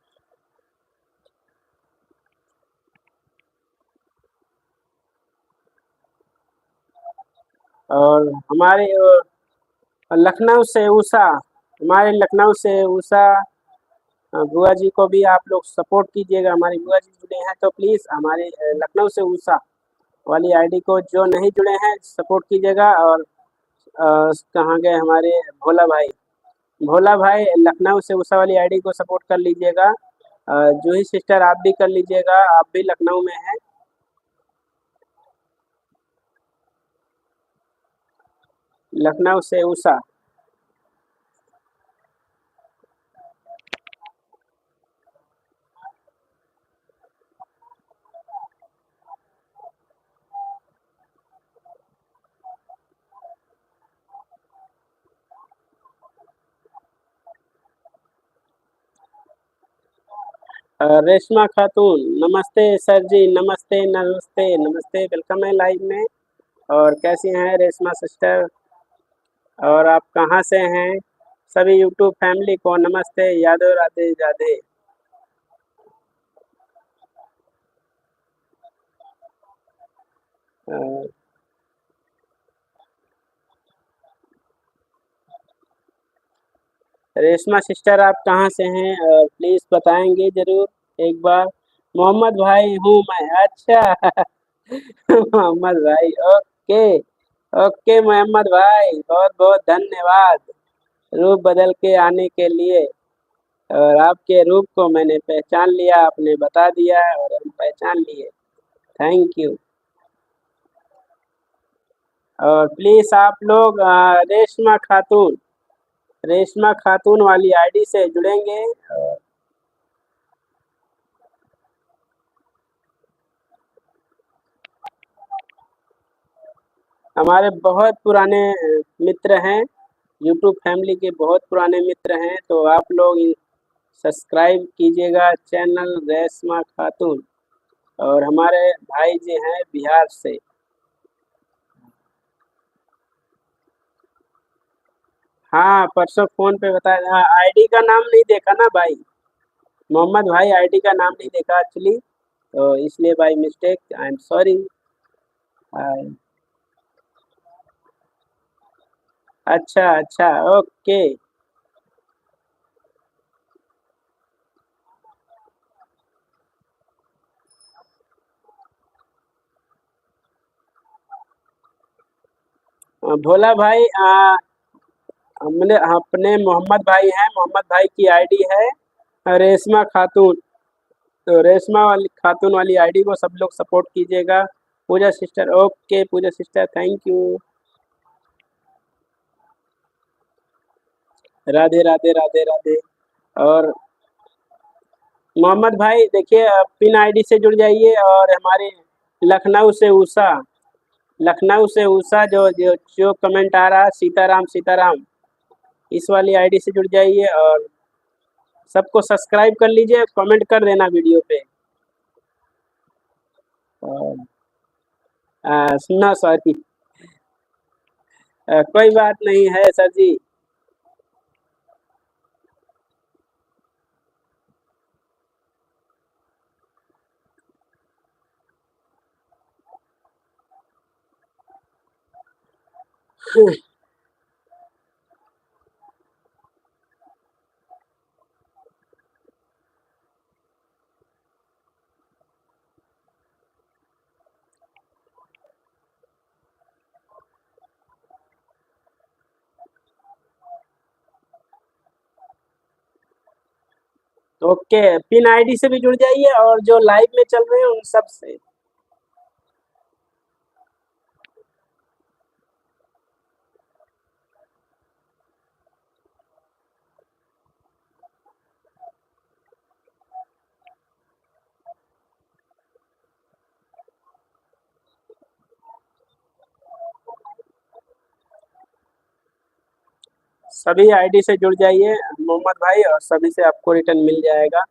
और हमारे लखनऊ से उषा, हमारे लखनऊ से उषा बुआ जी को भी आप लोग सपोर्ट कीजिएगा। हमारी बुआ जी जुड़े हैं तो प्लीज़ हमारे लखनऊ से उषा वाली आईडी को जो नहीं जुड़े हैं सपोर्ट कीजिएगा। और कहाँ गए हमारे भोला भाई, भोला भाई लखनऊ से उषा वाली आईडी को सपोर्ट कर लीजिएगा। जूही सिस्टर आप भी कर लीजिएगा, आप भी लखनऊ में हैं। लखनऊ से उषा। रेशमा खातून, नमस्ते सर जी, नमस्ते नमस्ते नमस्ते, वेलकम है लाइव में। और कैसी हैं रेशमा सिस्टर, और आप कहाँ से हैं? सभी यूट्यूब फैमिली को नमस्ते, यादव राधे राधे। अ, रेशमा सिस्टर आप कहाँ से हैं, प्लीज़ बताएंगे ज़रूर एक बार। मोहम्मद भाई हूँ मैं, अच्छा। मोहम्मद भाई, ओके। ओके मोहम्मद भाई, बहुत बहुत धन्यवाद रूप बदल के आने के लिए। और आपके रूप को मैंने पहचान लिया, आपने बता दिया और हम पहचान लिए। Thank you. और प्लीज़ आप लोग रेशमा खातून वाली आईडी से जुड़ेंगे। हमारे बहुत पुराने मित्र हैं, यूट्यूब फैमिली के बहुत पुराने मित्र हैं, तो आप लोग सब्सक्राइब कीजिएगा चैनल रेशमा खातून। और हमारे भाई जी हैं बिहार से। हाँ परसों फ़ोन पे बताया, हाँ आईडी का नाम नहीं देखा ना भाई, मोहम्मद भाई आईडी का नाम नहीं देखा एक्चुअली, तो इसलिए by mistake I am sorry. अच्छा अच्छा, ओके। भोला भाई हमने अपने मोहम्मद भाई हैं, मोहम्मद भाई की आईडी है रेशमा खातून। तो रेशमा वाली खातून वाली आईडी को सब लोग सपोर्ट कीजिएगा। Puja sister, okay Puja sister, thank you. Radhe Radhe Radhe Radhe. और मोहम्मद भाई देखिए पिन आईडी से जुड़ जाइए और हमारे लखनऊ से उषा, लखनऊ से उषा जो कमेंट आ रहा है सीताराम सीताराम, इस वाली आईडी से जुड़ जाइए और सबको सब्सक्राइब कर लीजिए, कमेंट कर देना वीडियो पे। सुनना सॉरी, कोई बात नहीं है सर जी। ओके, पिन आईडी से भी जुड़ जाइए और जो लाइव में चल रहे हैं उन सब से। सभी आईडी से जुड़ जाइए मोहम्मद भाई और सभी से आपको रिटर्न मिल जाएगा।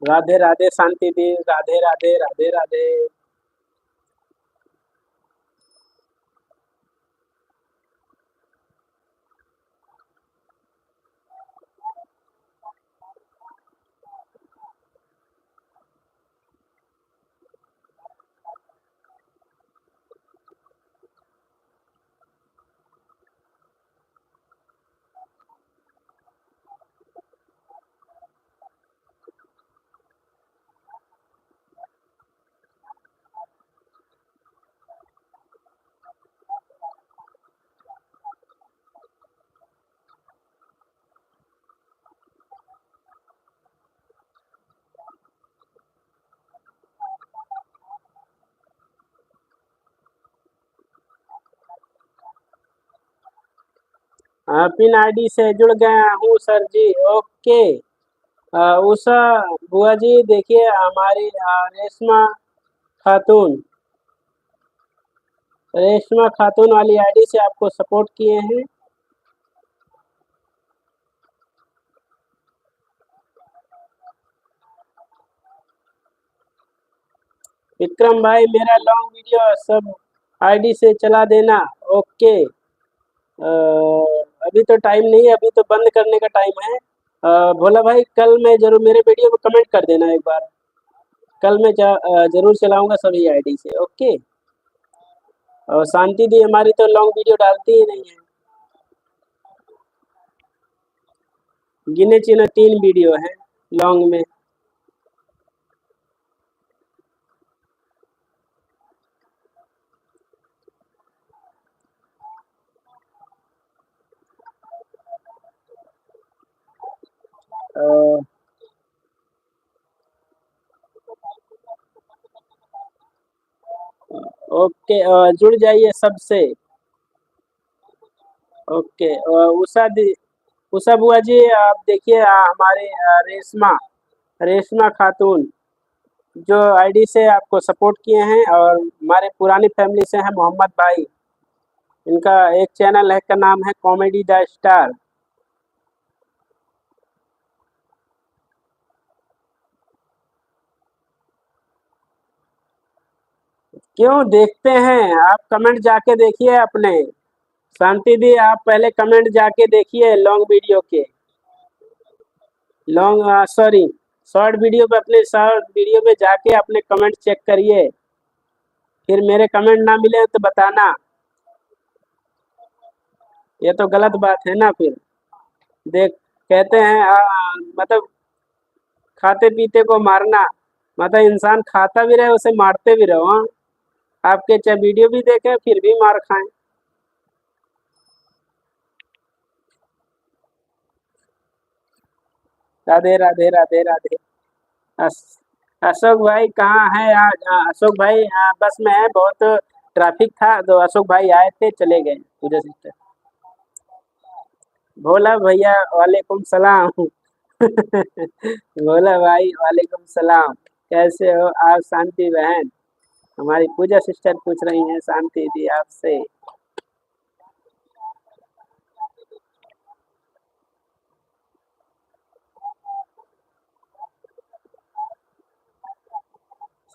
राधे राधे शांति दी, राधे राधे राधे राधे। हाँ पिन आईडी से जुड़ गया हूँ सर जी। ओके, उषा बुआ जी देखिए हमारी खातून रेशमा खातून वाली आईडी से आपको सपोर्ट किए हैं। विक्रम भाई मेरा लॉन्ग वीडियो सब आईडी से चला देना। ओके, अभी तो टाइम नहीं है, अभी तो बंद करने का टाइम है। भोला भाई कल मैं जरूर मेरे वीडियो को कमेंट कर देना एक बार, कल मैं जरूर चलाऊंगा सभी आईडी से। ओके, और शांति दी हमारी तो लॉन्ग वीडियो डालती ही नहीं है, गिने चुने 3 वीडियो हैं लॉन्ग में। अ, ओके, जुड़ जाइए सबसे। ओके। उषा बुआ जी, आप देखिए हमारे रेशमा रेशमा खातून जो आईडी से आपको सपोर्ट किए हैं, और हमारे पुरानी फैमिली से हैं मोहम्मद भाई। इनका एक चैनल है का नाम है कॉमेडी द स्टार। क्यों देखते हैं आप? कमेंट जाके देखिए अपने। शांति दी, आप पहले कमेंट जाके देखिए लॉन्ग वीडियो के। लॉन्ग सॉरी शॉर्ट वीडियो पे, अपने शॉर्ट वीडियो में जाके अपने कमेंट चेक करिए। फिर मेरे कमेंट ना मिले तो बताना। ये तो गलत बात है ना फिर। देख, कहते हैं मतलब खाते पीते को मारना, मतलब इंसान खाता भी रहे उसे मारते भी रहो। हाँ, आपके चाहे वीडियो भी देखें फिर भी मार खाएं। राधे राधे राधे राधे। अस, अशोक भाई कहाँ है आज? अशोक भाई बस में है, बहुत ट्रैफिक था तो अशोक भाई आए थे चले गए पूजा सिस्टर। भोला भैया वालेकुम सलाम। भोला भाई वालेकुम सलाम। कैसे हो आप शांति बहन? हमारी पूजा सिस्टर पूछ रही हैं शांति दी आपसे।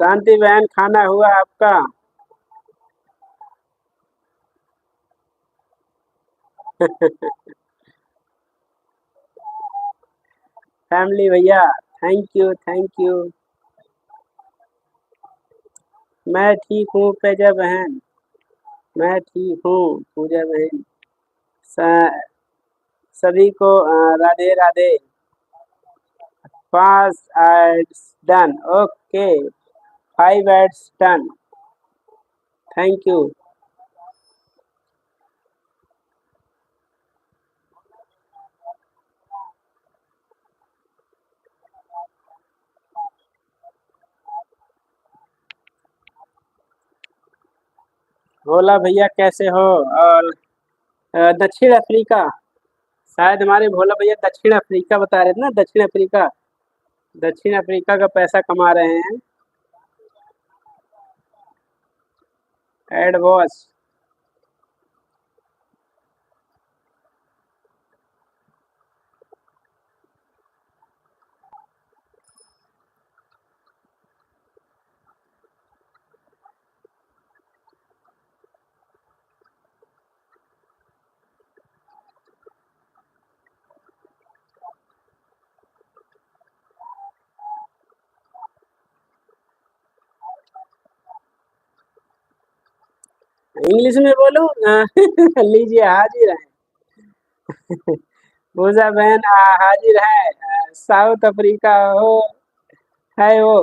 शांति बहन, खाना हुआ आपका? फैमिली भैया, थैंक यू थैंक यू। मैं ठीक हूँ पूजा बहन, मैं ठीक हूँ पूजा बहन। स- सभी को राधे राधे। पांच ads done, okay. 5 ads done, thank you. Bhola भैया कैसे हो? और दक्षिण अफ्रीका, शायद हमारे भोला भैया दक्षिण अफ्रीका बता रहे थे ना, दक्षिण अफ्रीका। दक्षिण अफ्रीका का पैसा कमा रहे हैं। Add boss. इंग्लिश में बोलो। लीजिए हाजिर है। पूजा बहन हाजिर है। साउथ अफ्रीका हो है वो।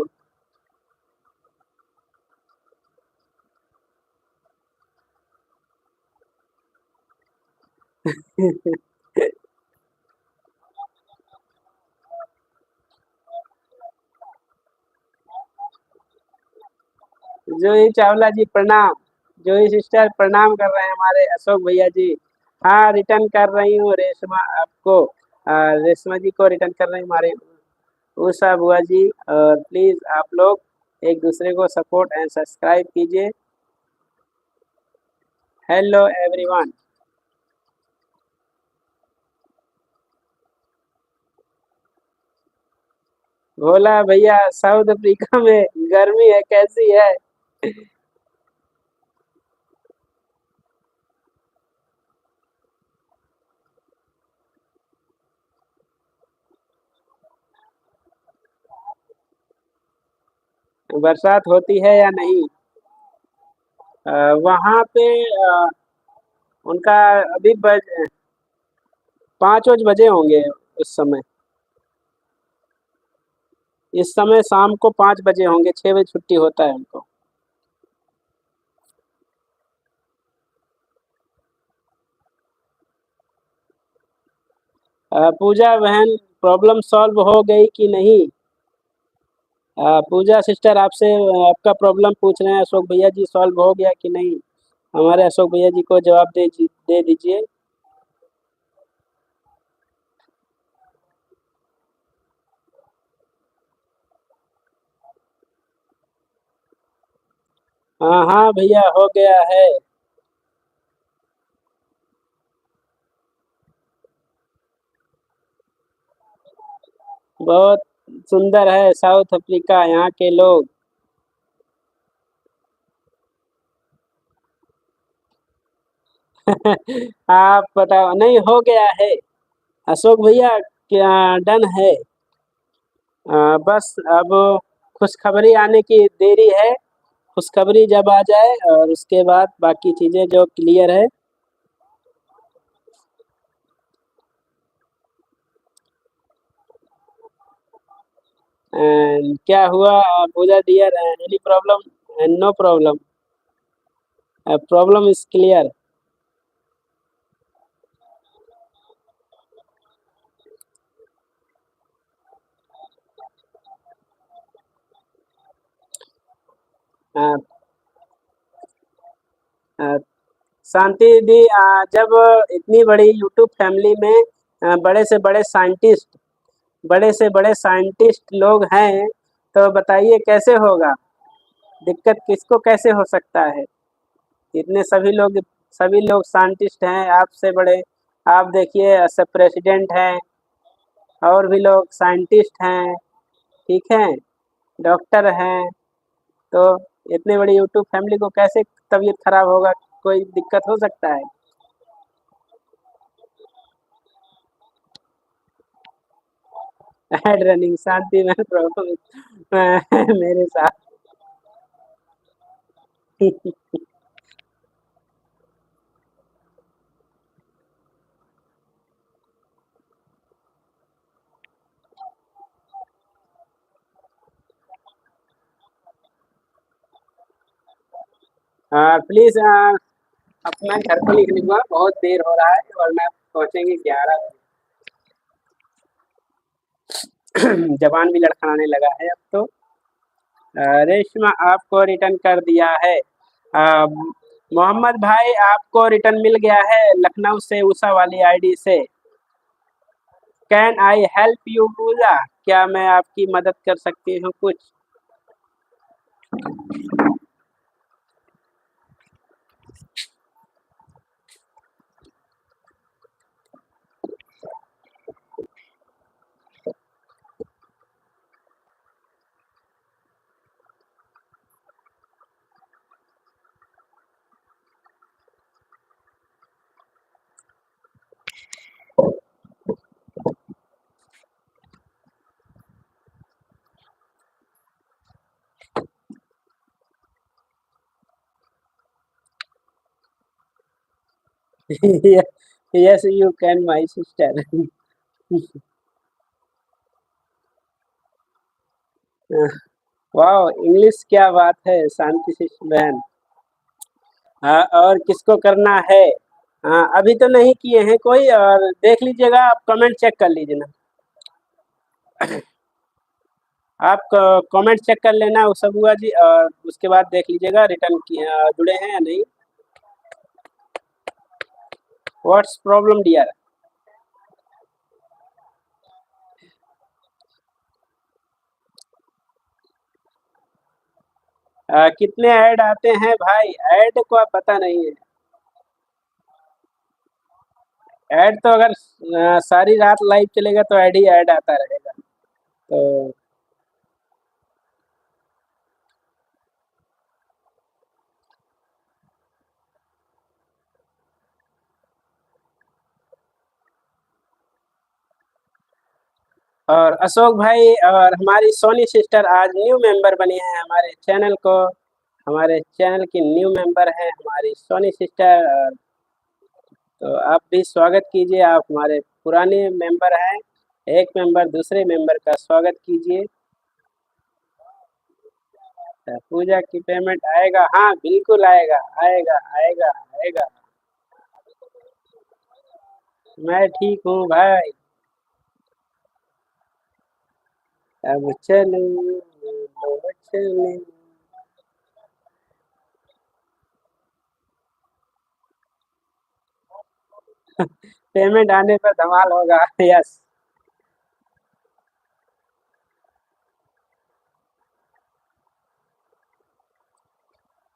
जूही चावला जी प्रणाम। जूही सिस्टर प्रणाम कर रहे हैं हमारे अशोक भैया जी। हाँ, रिटर्न कर रही हूँ रेशमा आपको। रेशमा जी को रिटर्न कर रही हूँ हमारे उषा बुआ जी। और प्लीज आप लोग एक दूसरे को सपोर्ट एंड सब्सक्राइब कीजिए। Hello everyone. भोला भैया साउथ अफ्रीका में गर्मी है, कैसी है? बरसात होती है या नहीं? वहाँ पे उनका अभी 5 बजे होंगे उस समय। इस समय शाम को 5 बजे होंगे, 6 बजे छुट्टी होता है उनको। पूजा बहन, प्रॉब्लम सॉल्व हो गई कि नहीं? पूजा सिस्टर आपसे आपका प्रॉब्लम पूछ रहे हैं अशोक भैया जी, सॉल्व हो गया कि नहीं? हमारे अशोक भैया जी को जवाब दे दीजिए। हाँ हाँ भैया, हो गया है। बहुत सुंदर है साउथ अफ्रीका, यहाँ के लोग। आप बताओ, नहीं हो गया है अशोक भैया, क्या डन है। बस अब खुशखबरी आने की देरी है। खुशखबरी जब आ जाए और उसके बाद बाकी चीजें जो क्लियर है। क्या हुआ Puja dear, any problem? No problem, problem is clear. Shanti दी, जब इतनी बड़ी यूट्यूब फैमिली में बड़े से बड़े साइंटिस्ट लोग हैं, तो बताइए कैसे होगा। दिक्कत किसको कैसे हो सकता है। इतने सभी लोग साइंटिस्ट हैं आपसे बड़े। आप देखिए, सब प्रेसिडेंट हैं, और भी लोग साइंटिस्ट हैं, ठीक है, डॉक्टर हैं। तो इतने बड़ी यूट्यूब फैमिली को कैसे तबीयत खराब होगा, कोई दिक्कत हो सकता है। एड रनिंग शांति में प्रॉब्लम मेरे साथ। प्लीज अपना घर को लिख लूंगा, बहुत देर हो रहा है, वरना पहुंचेंगे 11 बजे। जबान भी लड़खड़ाने लगा है अब तो। रेशमा आपको रिटर्न कर दिया है। मोहम्मद भाई, आपको रिटर्न मिल गया है लखनऊ से, उषा वाली आईडी से। कैन आई हेल्प यू पूजा, क्या मैं आपकी मदद कर सकती हूँ कुछ? Yes you can my sister. वाह, इंग्लिश क्या बात है शांति से बहन। हाँ, और किसको करना है? हाँ, अभी तो नहीं किए हैं कोई, और देख लीजिएगा, आप कमेंट चेक कर लीजिए ना। आप कमेंट चेक कर लेना सब हुआ जी, और उसके बाद देख लीजिएगा रिटर्न किए जुड़े हैं या नहीं। What's problem dear? कितने ऐड आते हैं भाई? ऐड को आप पता नहीं है। ऐड तो अगर सारी रात लाइव चलेगा तो ऐड ही ऐड आता रहेगा। तो और अशोक भाई और हमारी सोनी सिस्टर आज न्यू मेंबर बनी है हमारे चैनल को। हमारे चैनल की न्यू मेंबर है हमारी सोनी सिस्टर। तो आप भी स्वागत कीजिए, आप हमारे पुराने मेंबर हैं। एक मेंबर दूसरे मेंबर का स्वागत कीजिए। पूजा की पेमेंट आएगा, हाँ बिल्कुल आएगा, आएगा आएगा आएगा। मैं ठीक हूँ भाई। अब चलूं, अब चलूं। पेमेंट आने पर धमाल होगा। Yes.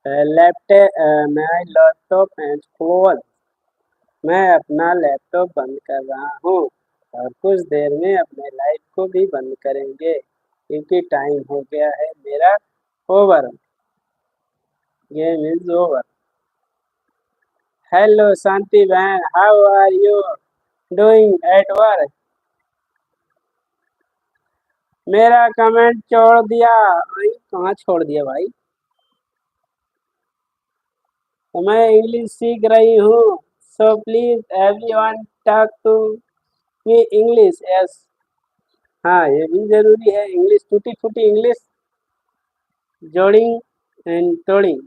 Laptop my laptop and close. मैं अपना लैपटॉप बंद कर रहा हूँ और कुछ देर में अपने लाइट को भी बंद करेंगे क्योंकि टाइम हो गया है मेरा over. Game is over. Hello Shanti बहन, how are you doing at work? मेरा कमेंट छोड़ दिया भाई। कहाँ छोड़ दिया भाई? तो मैं इंग्लिश सीख रही हूँ, so please everyone talk to me English. Yes, हाँ ये भी जरूरी है। इंग्लिश टूटी फूटी इंग्लिश, जोड़िंग एंड तोड़िंग।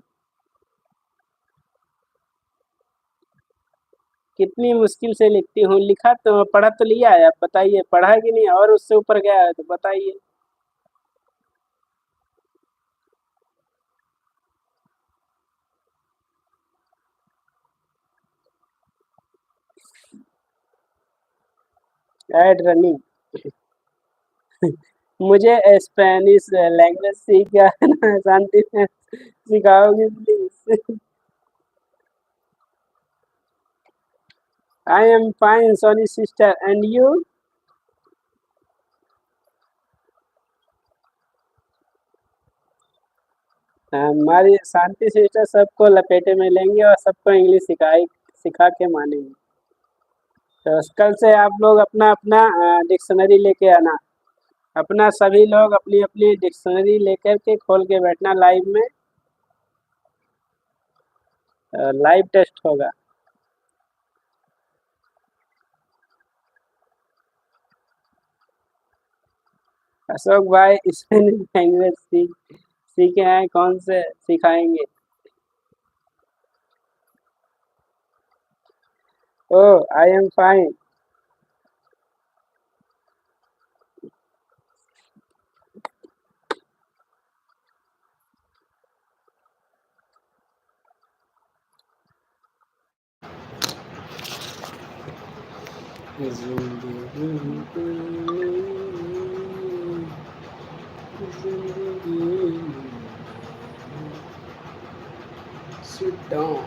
कितनी मुश्किल से लिखती हूँ। लिखा तो पढ़ा तो लिया है, आप बताइए पढ़ा है कि नहीं, और उससे ऊपर गया है तो बताइए। Ad running. मुझे स्पेनिश लैंग्वेज सीखना है शांति से, सिखाओगी please? I am fine Soni sister, and you? हमारी शांति सिस्टर सबको लपेटे में लेंगे और सबको इंग्लिश सिखा के मानेंगे। तो कल से आप लोग अपना अपना डिक्शनरी लेके आना। अपना सभी लोग अपनी अपनी डिक्शनरी लेकर के खोल के बैठना लाइव में। लाइव टेस्ट होगा। अशोक भाई स्पेनिश लैंग्वेज सीखे हैं, कौन से सिखाएंगे? Oh, I am fine. Sit down.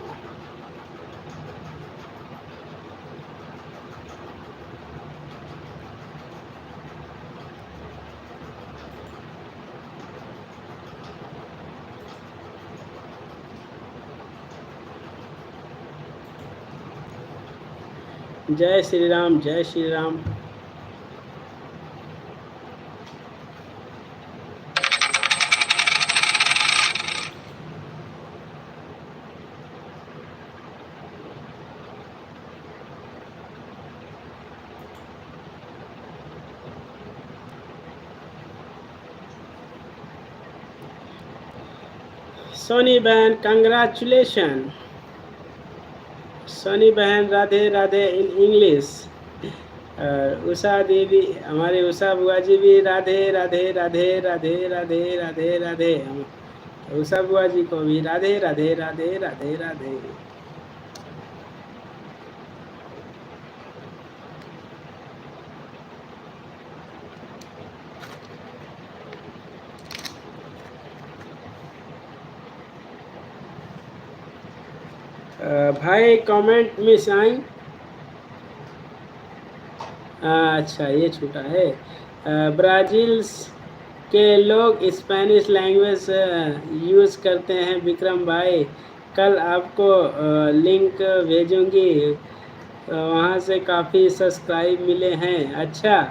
जय श्री राम, जय श्री राम। सोनी बहन कंग्रेचुलेशन। सोनी बहन राधे राधे इन इंग्लिश। उषा देवी, हमारे उषा बुआ जी भी राधे राधे राधे राधे राधे राधे राधे। उषा बुआ जी को भी राधे राधे राधे राधे राधे। भाई कमेंट मिस आई। अच्छा ये छूटा है। ब्राज़ील के लोग स्पेनिश लैंग्वेज यूज़ करते हैं विक्रम भाई। कल आपको लिंक भेजूंगी, वहाँ से काफ़ी सब्सक्राइब मिले हैं। अच्छा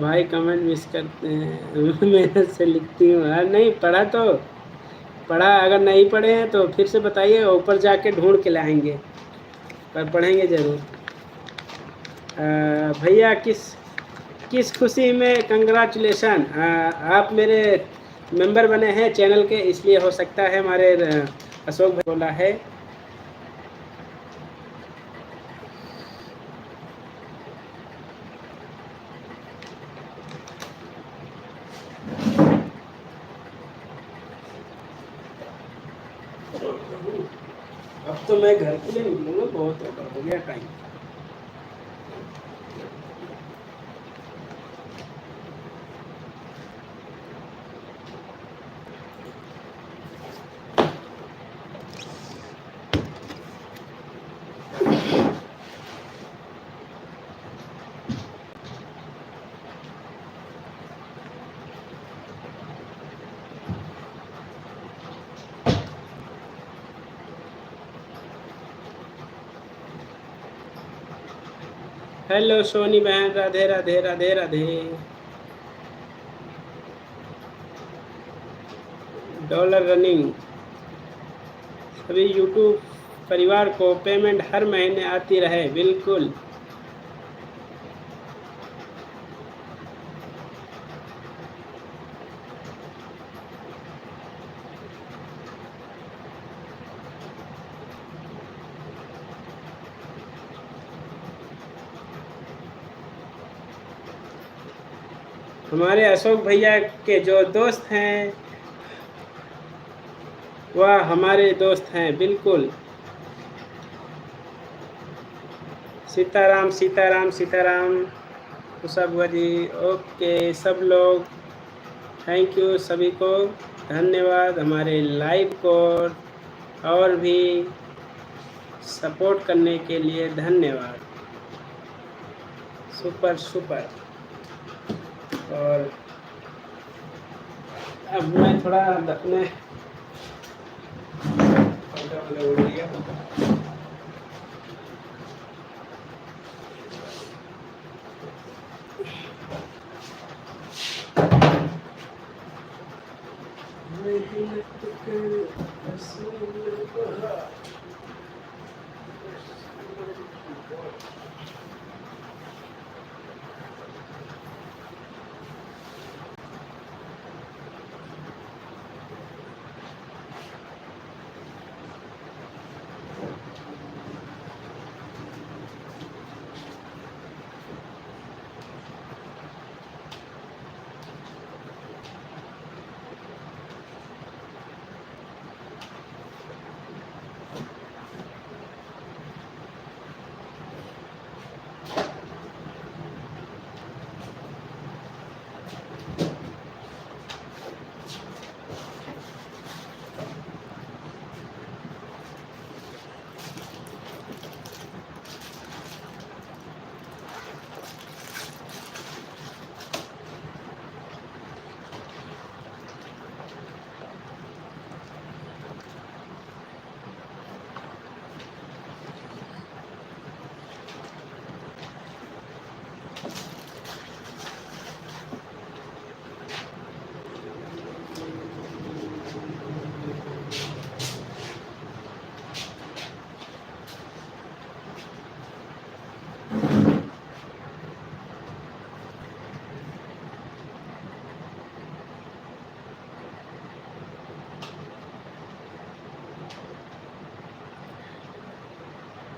भाई कमेंट मिस करते हैं। मेहनत से लिखती हूँ। नहीं पढ़ा तो पढ़ा, अगर नहीं पढ़े हैं तो फिर से बताइए, ऊपर जाके ढूंढ के लाएंगे, पर पढ़ेंगे ज़रूर। भैया किस किस खुशी में कंग्रेचुलेशन। आप मेरे मेंबर बने हैं चैनल के, इसलिए हो सकता है। हमारे अशोक भाई बोला है। अब तो मैं घर के लिए निकलूँगा, बहुत हो गया टाइम। हेलो सोनी बहन, राधे राधे राधे राधे। Dollar running. सभी यूट्यूब परिवार को पेमेंट हर महीने आती रहे। बिल्कुल। हमारे अशोक भैया के जो दोस्त हैं वह हमारे दोस्त हैं। बिल्कुल। सीताराम सीताराम सीताराम। उषा बुआ जी, ओके सब लोग, थैंक यू सभी को, धन्यवाद हमारे लाइव को और भी सपोर्ट करने के लिए धन्यवाद। Super super. और अब मैं थोड़ा अपने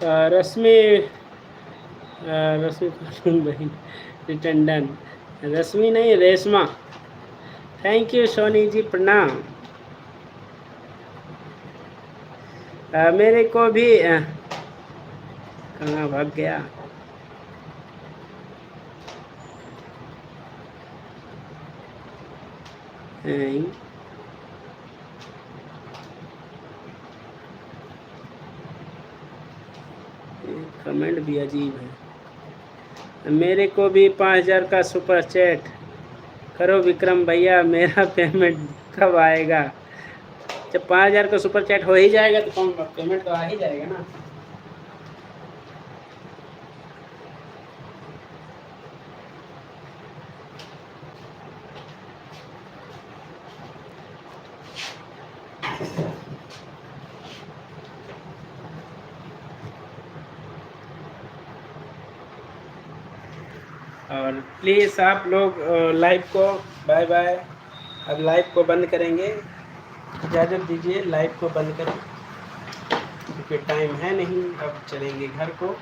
रश्मि खातून बहन टंडन, रश्मि नहीं रेशमा, थैंक यू सोनी जी, प्रणाम। मेरे को भी कहाँ भाग गया। कमेंट भी अजीब है। मेरे को भी 5000 का सुपर चैट करो विक्रम भैया, मेरा पेमेंट कब आएगा? जब 5000 का सुपर चैट हो ही जाएगा तो कौन पेमेंट तो आ ही जाएगा ना। और प्लीज़ आप लोग लाइव को, बाय बाय, अब लाइव को बंद करेंगे, इजाज़त दीजिए, लाइव को बंद करें क्योंकि टाइम है नहीं, अब चलेंगे घर को।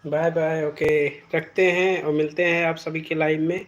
बाय बाय, ओके, रखते हैं और मिलते हैं आप सभी के लाइव में।